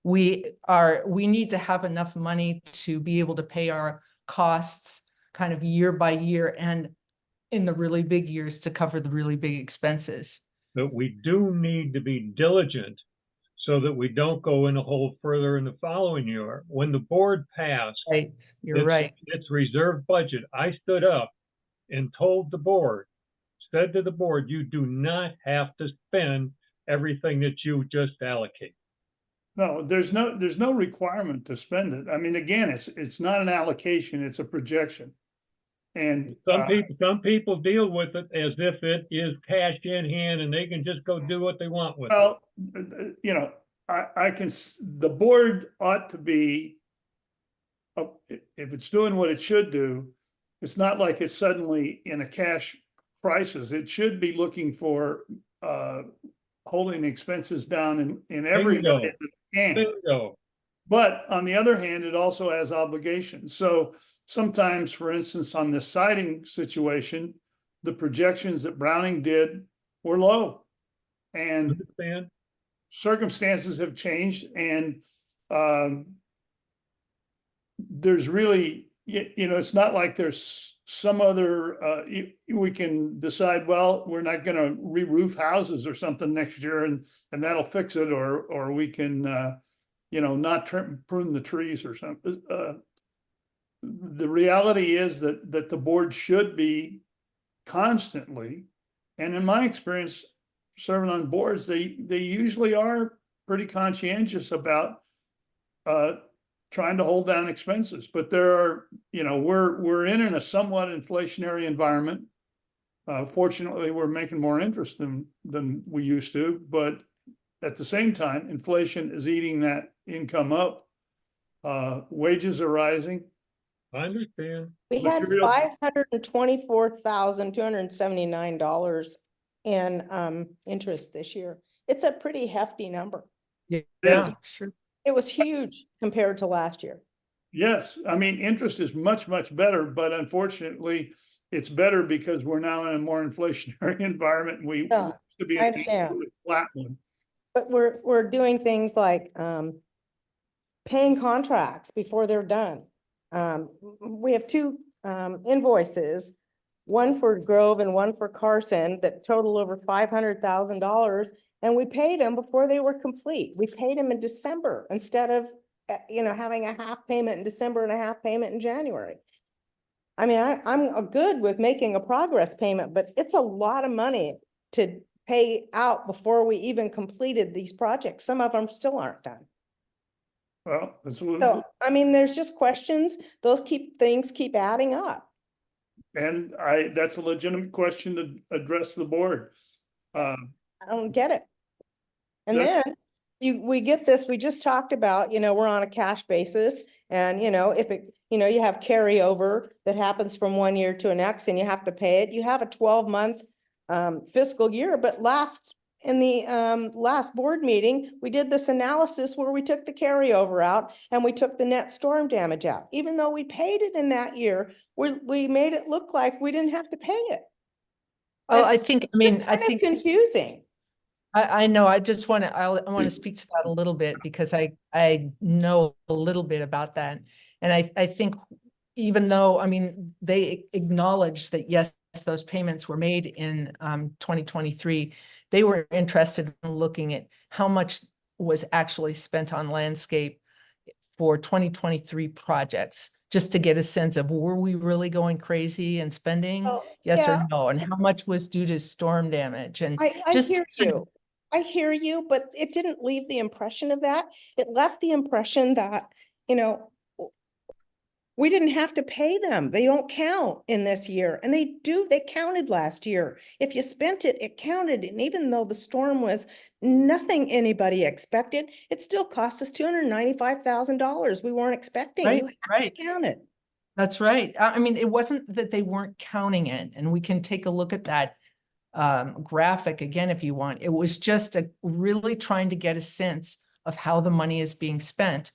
We need to have enough money to be able to pay our costs kind of year by year and in the really big years to cover the really big expenses. But we do need to be diligent so that we don't go in a hole further in the following year. When the board passed You're right. its reserve budget, I stood up and said to the board, you do not have to spend everything that you just allocate. No, there's no requirement to spend it. I mean, again, it's not an allocation, it's a projection. And some people deal with it as if it is cash in hand and they can just go do what they want with it. Well, you know, the board ought to be, if it's doing what it should do, it's not like it's suddenly in a cash crisis. It should be looking for holding expenses down in every way that it can. Bingo. But on the other hand, it also has obligations. So sometimes, for instance, on the siding situation, the projections that Browning did were low. And Understand? circumstances have changed, and there's really, you know, it's not like there's some other, we can decide, well, we're not going to re-roof houses or something next year and that'll fix it, or we can, you know, not prune the trees or something. The reality is that the board should be constantly, and in my experience, serving on boards, they usually are pretty conscientious about trying to hold down expenses. But there are, you know, we're in a somewhat inflationary environment. Fortunately, we're making more interest than we used to, but at the same time, inflation is eating that income up. Wages are rising. I understand. We had Material- $524,279 in interest this year. It's a pretty hefty number. Yeah, sure. It was huge compared to last year. Yes, I mean, interest is much, much better, but unfortunately, it's better because we're now in a more inflationary environment. We Yeah, used to be I a understand. flat one. But we're doing things like paying contracts before they're done. We have two invoices, one for Grove and one for Carson, that total over $500,000. And we paid them before they were complete. We paid them in December instead of, you know, having a half payment in December and a half payment in January. I mean, I'm good with making a progress payment, but it's a lot of money to pay out before we even completed these projects. Some of them still aren't done. Well, it's a little, So, I mean, there's just questions, those things keep adding up. and that's a legitimate question to address the board. Um, I don't get it. And That- then we get this, we just talked about, we're on a cash basis and, if it, you have carryover that happens from one year to the next and you have to pay it, you have a 12-month fiscal year, but in the last board meeting, we did this analysis where we took the carryover out and we took the net storm damage out. Even though we paid it in that year, we made it look like we didn't have to pay it. Well, And I think, I It's mean, I kind of think, confusing. I know, I just want to, I want to speak to that a little bit because I know a little bit about that. And I think even though, I mean, they acknowledged that, yes, those payments were made in 2023, they were interested in looking at how much was actually spent on landscape for 2023 projects, just to get a sense of, were we really going crazy and spending? Oh, Yes yeah. or no? And how much was due to storm damage? And I just hear kind of- you. I hear you, but it didn't leave the impression of that. It left the impression that, we didn't have to pay them. They don't count in this year. And they counted last year. If you spent it, it counted. And even though the storm was nothing anybody expected, it still cost us $295,000. We weren't expecting. Right, You have to right. count it. That's right. I mean, it wasn't that they weren't counting it, and we can take a look at that graphic again if you want. It was just really trying to get a sense of how the money is being spent.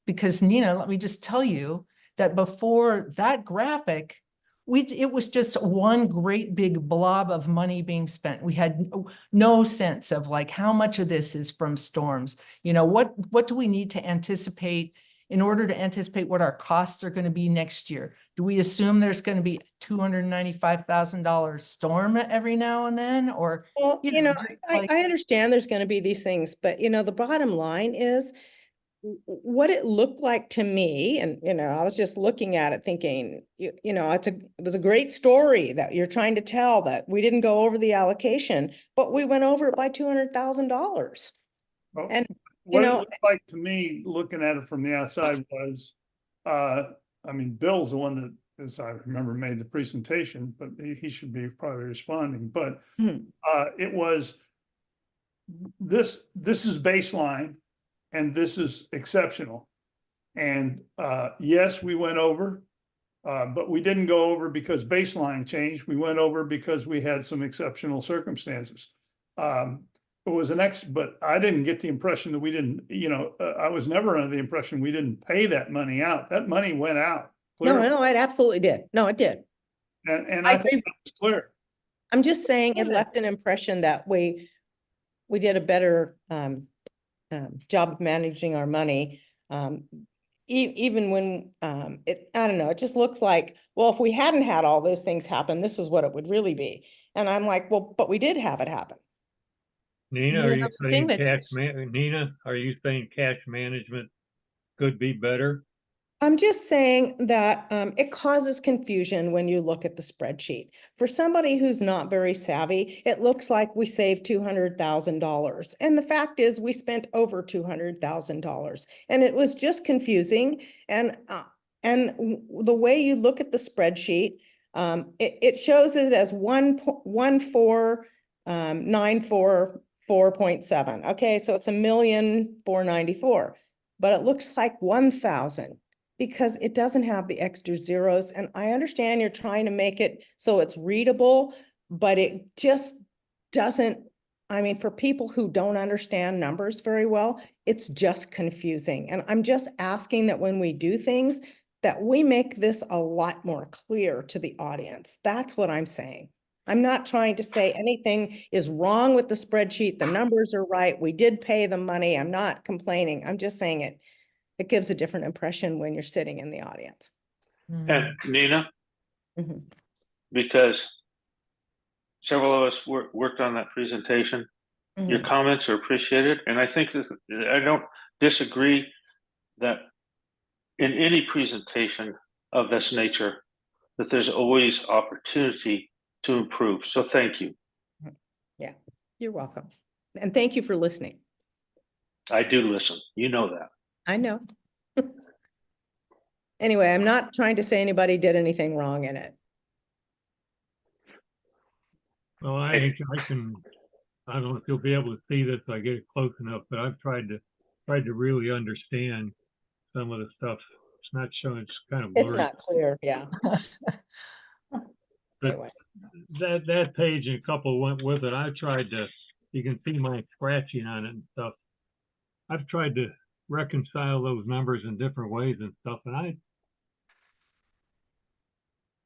Because Nina, let me just tell you that before that graphic, it was just one great big blob of money being spent. We had no sense of like how much of this is from storms. What do we need to anticipate in order to anticipate what our costs are going to be next year? Do we assume there's going to be $295,000 storm every now and then? Or, Well, just like- I understand there's going to be these things, but the bottom line is what it looked like to me. And, I was just looking at it thinking, it was a great story that you're trying to tell, that we didn't go over the allocation, but we went over it by $200,000. well, And, what it looked like to me, looking at it from the outside was, I mean, Bill's the one that, as I remember, made the presentation, but he should be probably responding, but it was, this is baseline and this is exceptional. And yes, we went over, but we didn't go over because baseline changed. We went over because we had some exceptional circumstances. It was but I didn't get the impression that we didn't, I was never under the impression we didn't pay that money out. That money went out. Clearly. No, it absolutely did. No, it did. And I I think it's clear. I'm just saying it Yeah. left an impression that we did a better job of managing our money. Even when I don't know, it just looks like, well, if we hadn't had all those things happen, this is what it would really be. And I'm like, well, but we did have it happen. Nina, You are know, you the thing saying that's- Nina, are you saying cash management could be better? I'm just saying that it causes confusion when you look at the spreadsheet. For somebody who's not very savvy, it looks like we saved $200,000. And the fact is we spent over $200,000. And it was just confusing. And the way you look at the spreadsheet, it shows it as 1,4944.7. Okay, so it's 1,494,000, but it looks like 1,000. Because it doesn't have the extra zeros. And I understand you're trying to make it so it's readable, but it just doesn't, I mean, for people who don't understand numbers very well, it's just confusing. And I'm just asking that when we do things, that we make this a lot more clear to the audience. That's what I'm saying. I'm not trying to say anything is wrong with the spreadsheet. The numbers are right. We did pay the money. I'm not complaining. I'm just saying it gives a different impression when you're sitting in the audience. And Nina, Mhm. because several of us worked on that presentation, your Mhm. comments are appreciated. And I think I don't disagree that in any presentation of this nature, that there's always opportunity to improve. So thank you. Yeah, you're welcome. And thank you for listening. I do listen. You know that. I know. Anyway, I'm not trying to say anybody did anything wrong in it. Well, I can, I don't know if you'll be able to see this, if I get it close enough, but I've tried to really understand some of the stuff. It's not showing, it's kind of It's blurry. not clear, yeah. But Anyway. that page and a couple went with it. I tried to, you can see my scratching on it and stuff. I've tried to reconcile those numbers in different ways and stuff, and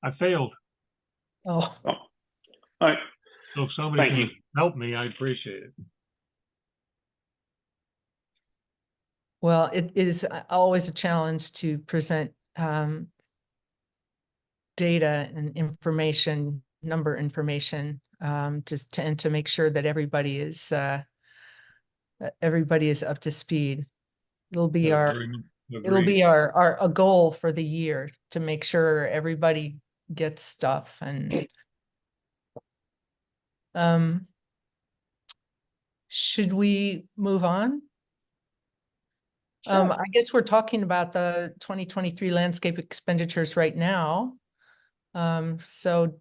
I failed. Oh, Oh, all right. So if somebody Thank can you. help me, I appreciate it. well, it is always a challenge to present data and information, number information, just to, and to make sure that everybody is up to speed. It'll be our, it'll be our a goal for the year to make sure everybody gets stuff and should we move on? Sure. I guess we're talking about the 2023 landscape expenditures right now. So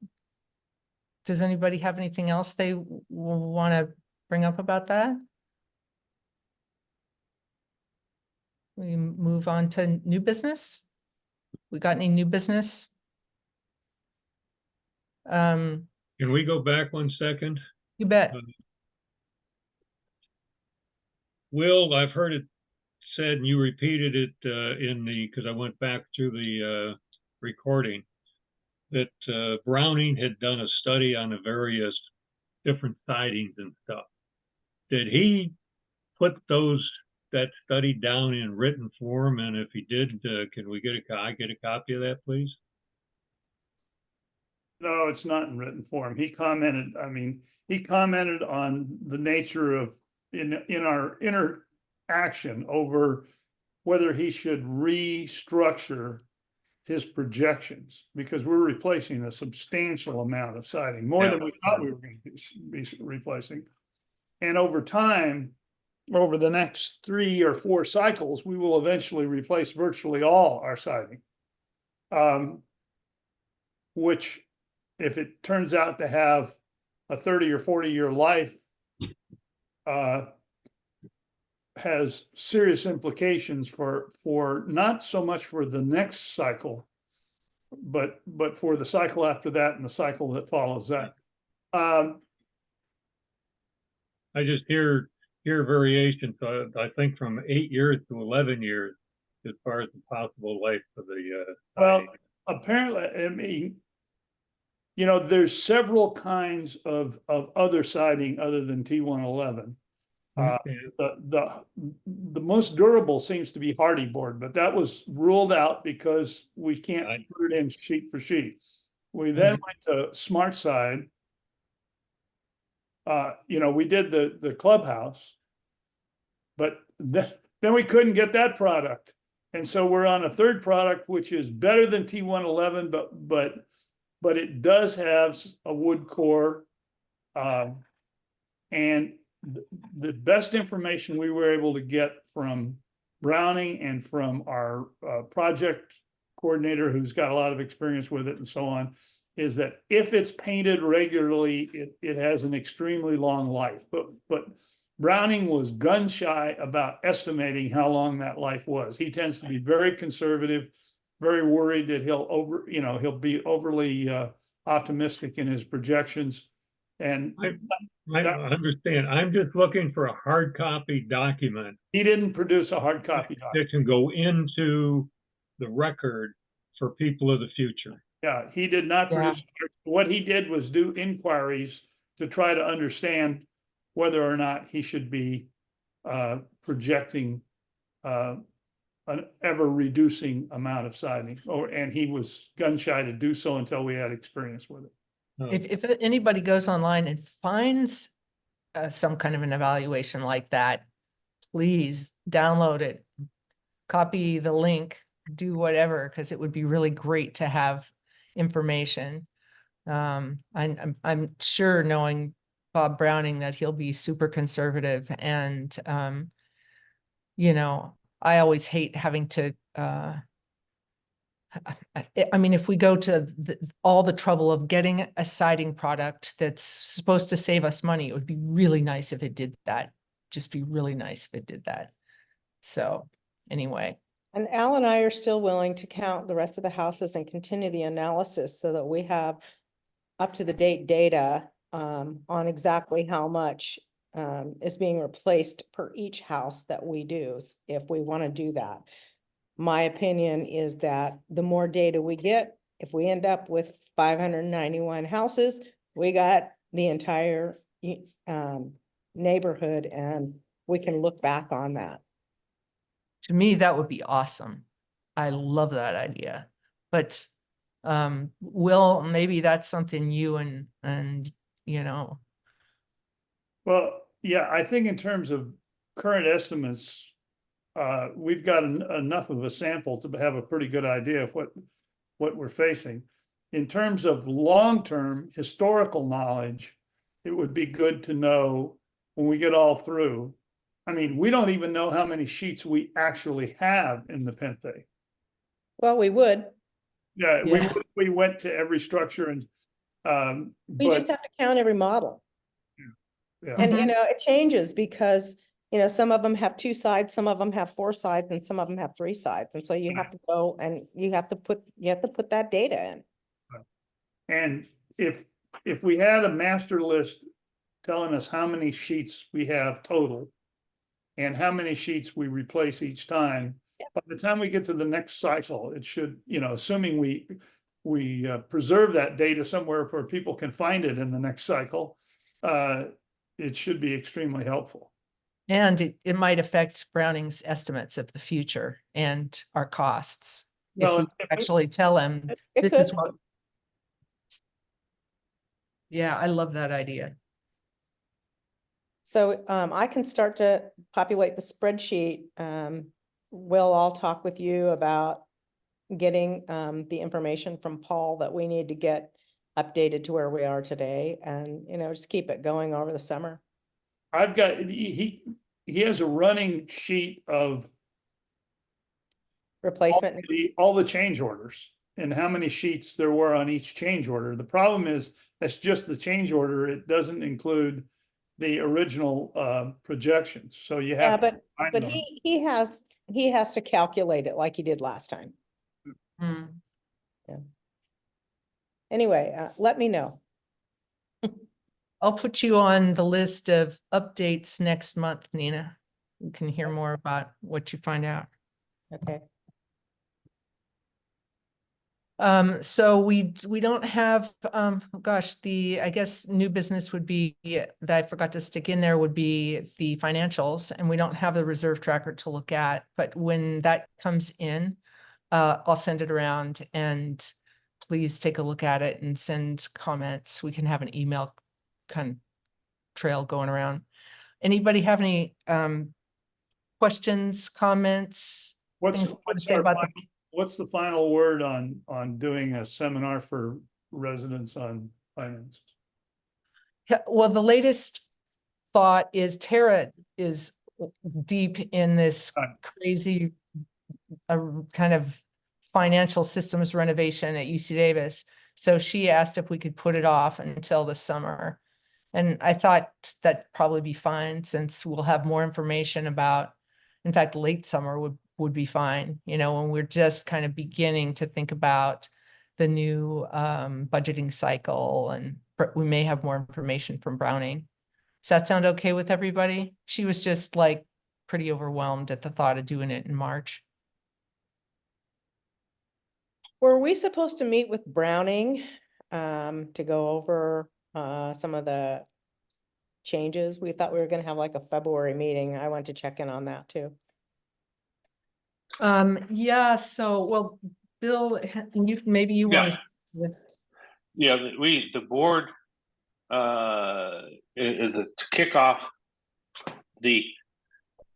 does anybody have anything else they want to bring up about that? We move on to new business. We got any new business? Can we go back 1 second? You bet. Will, I've heard it said, and you repeated it because I went back through the recording, that Browning had done a study on the various different sidings and stuff. Did he put that study down in written form? And if he did, can we get a copy of that, please? No, it's not in written form. He commented on the nature of in our interaction over whether he should restructure his projections, because we're replacing a substantial amount of siding, more than we thought we were going to be replacing. And over time, over the next 3 or 4 cycles, we will eventually replace virtually all our siding. Which, if it turns out to have a 30 or 40-year life, has serious implications for not so much for the next cycle, but for the cycle after that and the cycle that follows that. I just hear variation. So I think from 8 years to 11 years as far as the possible life of the well, apparently, I mean, you know, there's several kinds of other siding other than T111. The most durable seems to be hardy board, but that was ruled out because we can't put it in sheet for sheet. We then went to Smart Side. You know, we did the clubhouse, but then we couldn't get that product. And so we're on a third product, which is better than T111, but it does have a wood core. And the best information we were able to get from Browning and from our project coordinator, who's got a lot of experience with it and so on, is that if it's painted regularly, it has an extremely long life. But Browning was gun shy about estimating how long that life was. He tends to be very conservative, very worried that he'll be overly optimistic in his projections. And I understand. I'm just looking for a hard copy document. He didn't produce a hard copy document. That can go into the record for people of the future. Yeah, he did not produce. What he did was do inquiries to try to understand whether or not he should be projecting an ever reducing amount of siding, and he was gun shy to do so until we had experience with it. If anybody goes online and finds some kind of an evaluation like that, please download it, copy the link, do whatever, because it would be really great to have information. I'm sure, knowing Bob Browning, that he'll be super conservative and you know, I always hate having to, I mean, if we go to all the trouble of getting a siding product that's supposed to save us money, it would be really nice if it did that. Just be really nice if it did that. So anyway, And Al and I are still willing to count the rest of the houses and continue the analysis so that we have up to the date data on exactly how much is being replaced per each house that we do, if we want to do that. My opinion is that the more data we get, if we end up with 591 houses, we got the entire neighborhood, and we can look back on that. to me, that would be awesome. I love that idea. But Will, maybe that's something you and you know, Well, yeah, I think in terms of current estimates, we've got enough of a sample to have a pretty good idea of what we're facing. In terms of long-term historical knowledge, it would be good to know when we get all through. I mean, we don't even know how many sheets we actually have in the Nepenthe. Well, we would. Yeah, Yeah. we went to every structure and We just have to count every model. yeah. And, Mhm. it changes because, some of them have 2 sides, some of them have 4 sides, and some of them have 3 sides. And so you have to go and you have to put that data in. And if we had a master list telling us how many sheets we have total and how many sheets we replace each time, by the time we get to the next cycle, it should, assuming we preserve that data somewhere where people can find it in the next cycle, it should be extremely helpful. And it might affect Browning's estimates of the future and our costs. If Well, we actually tell him, It this is could. what. Yeah, I love that idea. So I can start to populate the spreadsheet. I'll talk with you about getting the information from Paul that we need to get updated to where we are today, and just keep it going over the summer. I've got, he has a running sheet of Replacement. all the change orders and how many sheets there were on each change order. The problem is that's just the change order. It doesn't include the original projections. So you Yeah, have. but find but them. he has to calculate it like he did last time. Hmm. Anyway, let me know. I'll put you on the list of updates next month, Nina. You can hear more about what you find out. Okay. So we don't have, gosh, I guess new business would be, that I forgot to stick in there, would be the financials, and we don't have the reserve tracker to look at, but when that comes in, I'll send it around, and please take a look at it and send comments. We can have an email kind of trail going around. Anybody have any questions, comments? things to say about the What's the final word on doing a seminar for residents on finances? Yeah, well, the latest thought is Tara is deep in this crazy kind of financial systems renovation at UC Davis. So she asked if we could put it off until the summer. And I thought that'd probably be fine, since we'll have more information about, in fact, late summer would be fine, when we're just kind of beginning to think about the new budgeting cycle, and we may have more information from Browning. Does that sound okay with everybody? She was just like pretty overwhelmed at the thought of doing it in March. Were we supposed to meet with Browning to go over some of the changes? We thought we were gonna have like a February meeting. I went to check in on that too. Yeah, so, well, Bill, maybe you want to Yeah. say this. Yeah, the board, to kick off the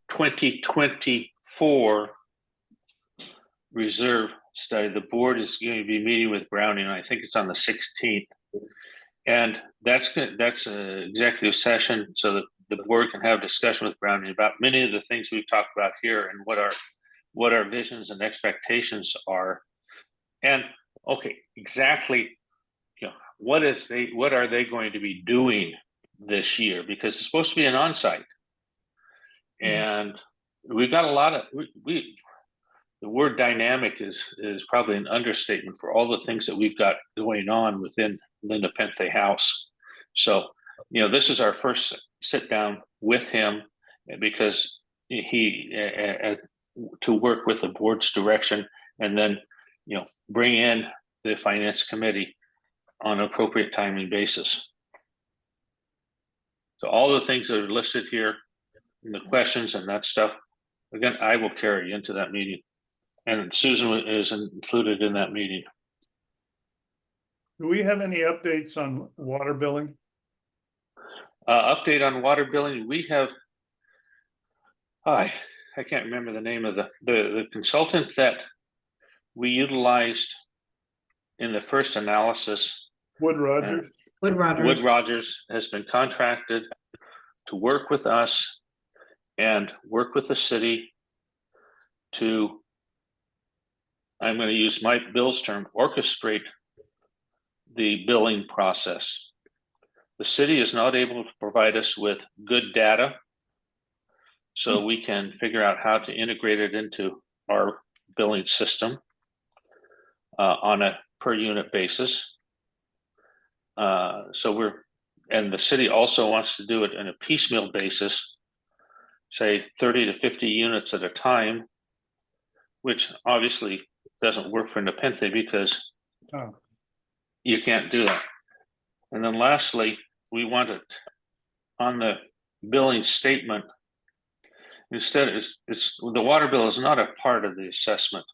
2024 reserve study, the board is going to be meeting with Browning. I think it's on the 16th. And that's an executive session so that the board can have discussion with Browning about many of the things we've talked about here and what our what our visions and expectations are. And okay, exactly, you know, what are they going to be doing this year? Because it's supposed to be an onsite. And we've got a lot of, the word dynamic is probably an understatement for all the things that we've got going on within the Nepenthe House. So, you know, this is our first sit down with him because he, to work with the board's direction and then, you know, bring in the finance committee on an appropriate timing basis. So all the things that are listed here in the questions and that stuff, again, I will carry into that meeting. And Susan is included in that meeting. Do we have any updates on water billing? Update on water billing, we have, I can't remember the name of the consultant that we utilized in the first analysis. Wood Rogers? Wood Rogers. Wood Rogers has been contracted to work with us and work with the city to, I'm going to use Mike Bill's term, orchestrate the billing process. The city is not able to provide us with good data, so we can figure out how to integrate it into our billing system on a per unit basis. And the city also wants to do it in a piecemeal basis, say 30 to 50 units at a time, which obviously doesn't work for Nepenthe because you can't do that. And then lastly, we want it on the billing statement. Instead, it's the water bill is not a part of the assessment.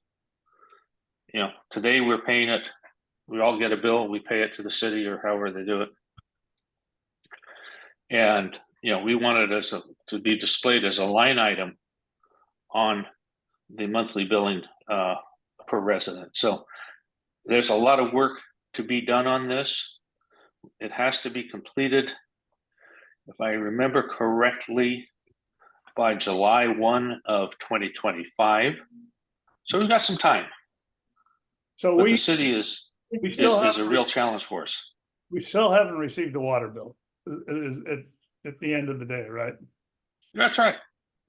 You know, today we're paying it. We all get a bill. We pay it to the city or however they do it. And you know, we want it to be displayed as a line item on the monthly billing per resident. So there's a lot of work to be done on this. It has to be completed, if I remember correctly, by July 1 of 2025. So we've got some time. So But the city is still a real challenge for us. we still haven't received a water bill. It is at the end of the day, right? That's right.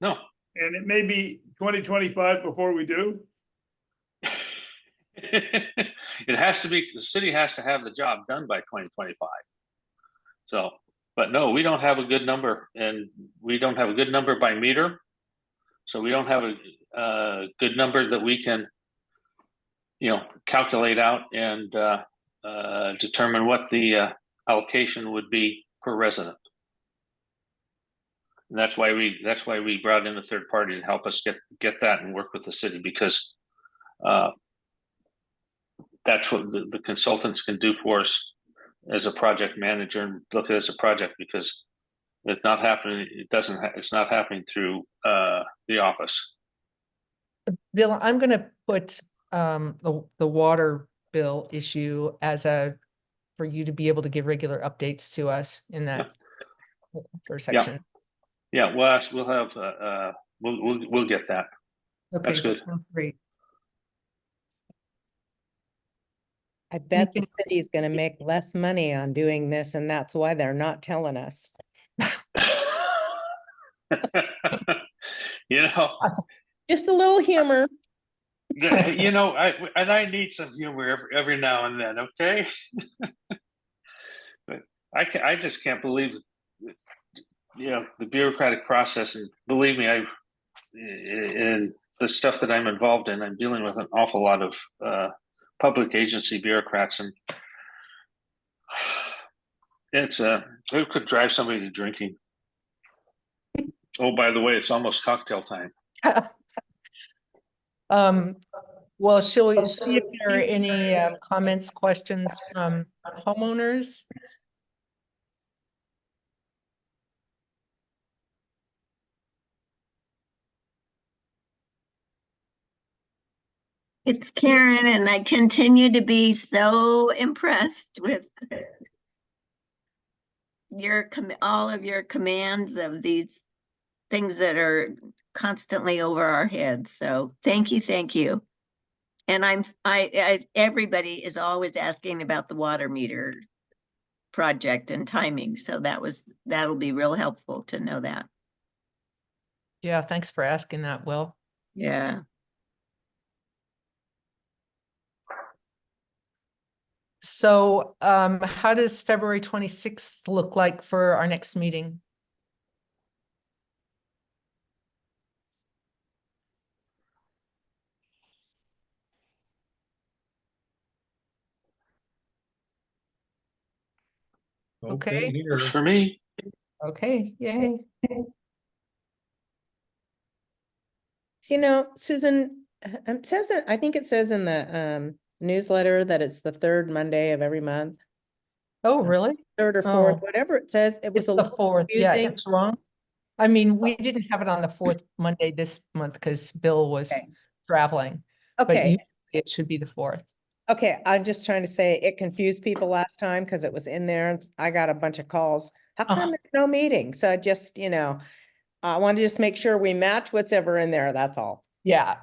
No. And it may be 2025 before we do. It has to be, the city has to have the job done by 2025. So, but no, we don't have a good number, and we don't have a good number by meter. So we don't have a good number that we can, you know, calculate out and determine what the allocation would be per resident. And that's why we brought in a third party to help us get that and work with the city, because that's what the consultants can do for us as a project manager, and look at it as a project, because it's not happening. It's not happening through the office. Bill, I'm gonna put the water bill issue as for you to be able to give regular updates to us in that first section. Yeah, we'll have we'll get that. Okay, That's good. That's great. I bet the Anything- city is gonna make less money on doing this, and that's why they're not telling us. You know, Just a little humor. you know, I need some humor every now and then. Okay, but I just can't believe, you know, the bureaucratic process. And believe me, in the stuff that I'm involved in, I'm dealing with an awful lot of public agency bureaucrats, and it could drive somebody to drinking. Oh, by the way, it's almost cocktail time. Well, shall we see if there are any comments, questions from homeowners? It's Karen, and I continue to be so impressed with all of your commands of these things that are constantly over our heads. So thank you, thank you. And everybody is always asking about the water meter project and timing. So that'll be real helpful to know that. Yeah, thanks for asking that, Will. Yeah. So, how does February 26th look like for our next meeting? Okay. here. Works for me. Okay, yay. You know, Susan, it says, I think it says in the newsletter that it's the third Monday of every month, Oh, really? third or fourth, Oh. whatever it says. It was It's a the little fourth, yeah, confusing. it's wrong. I mean, we didn't have it on the fourth Monday this month because Bill was Okay. traveling. But Okay, usually it should be the fourth. okay, I'm just trying to say it confused people last time because it was in there. And I got a bunch of calls. How come there's no meeting? So just, I want to just make sure we match what's ever in there. That's all. Yeah.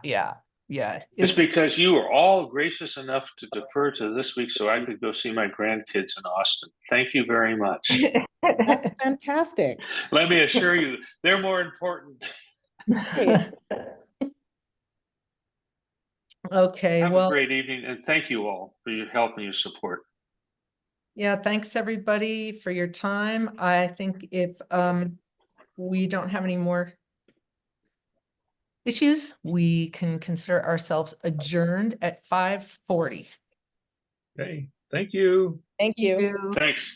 It's because you were all gracious enough to defer to this week so I could go see my grandkids in Austin. Thank you very much. That's fantastic. Let me assure you, they're more important. Hey, Okay, Have a well, great evening, and thank you all for your help and your support. yeah, thanks everybody for your time. I think if we don't have any more issues, we can consider ourselves adjourned at 5:40. Okay, thank you. thank you. Thanks.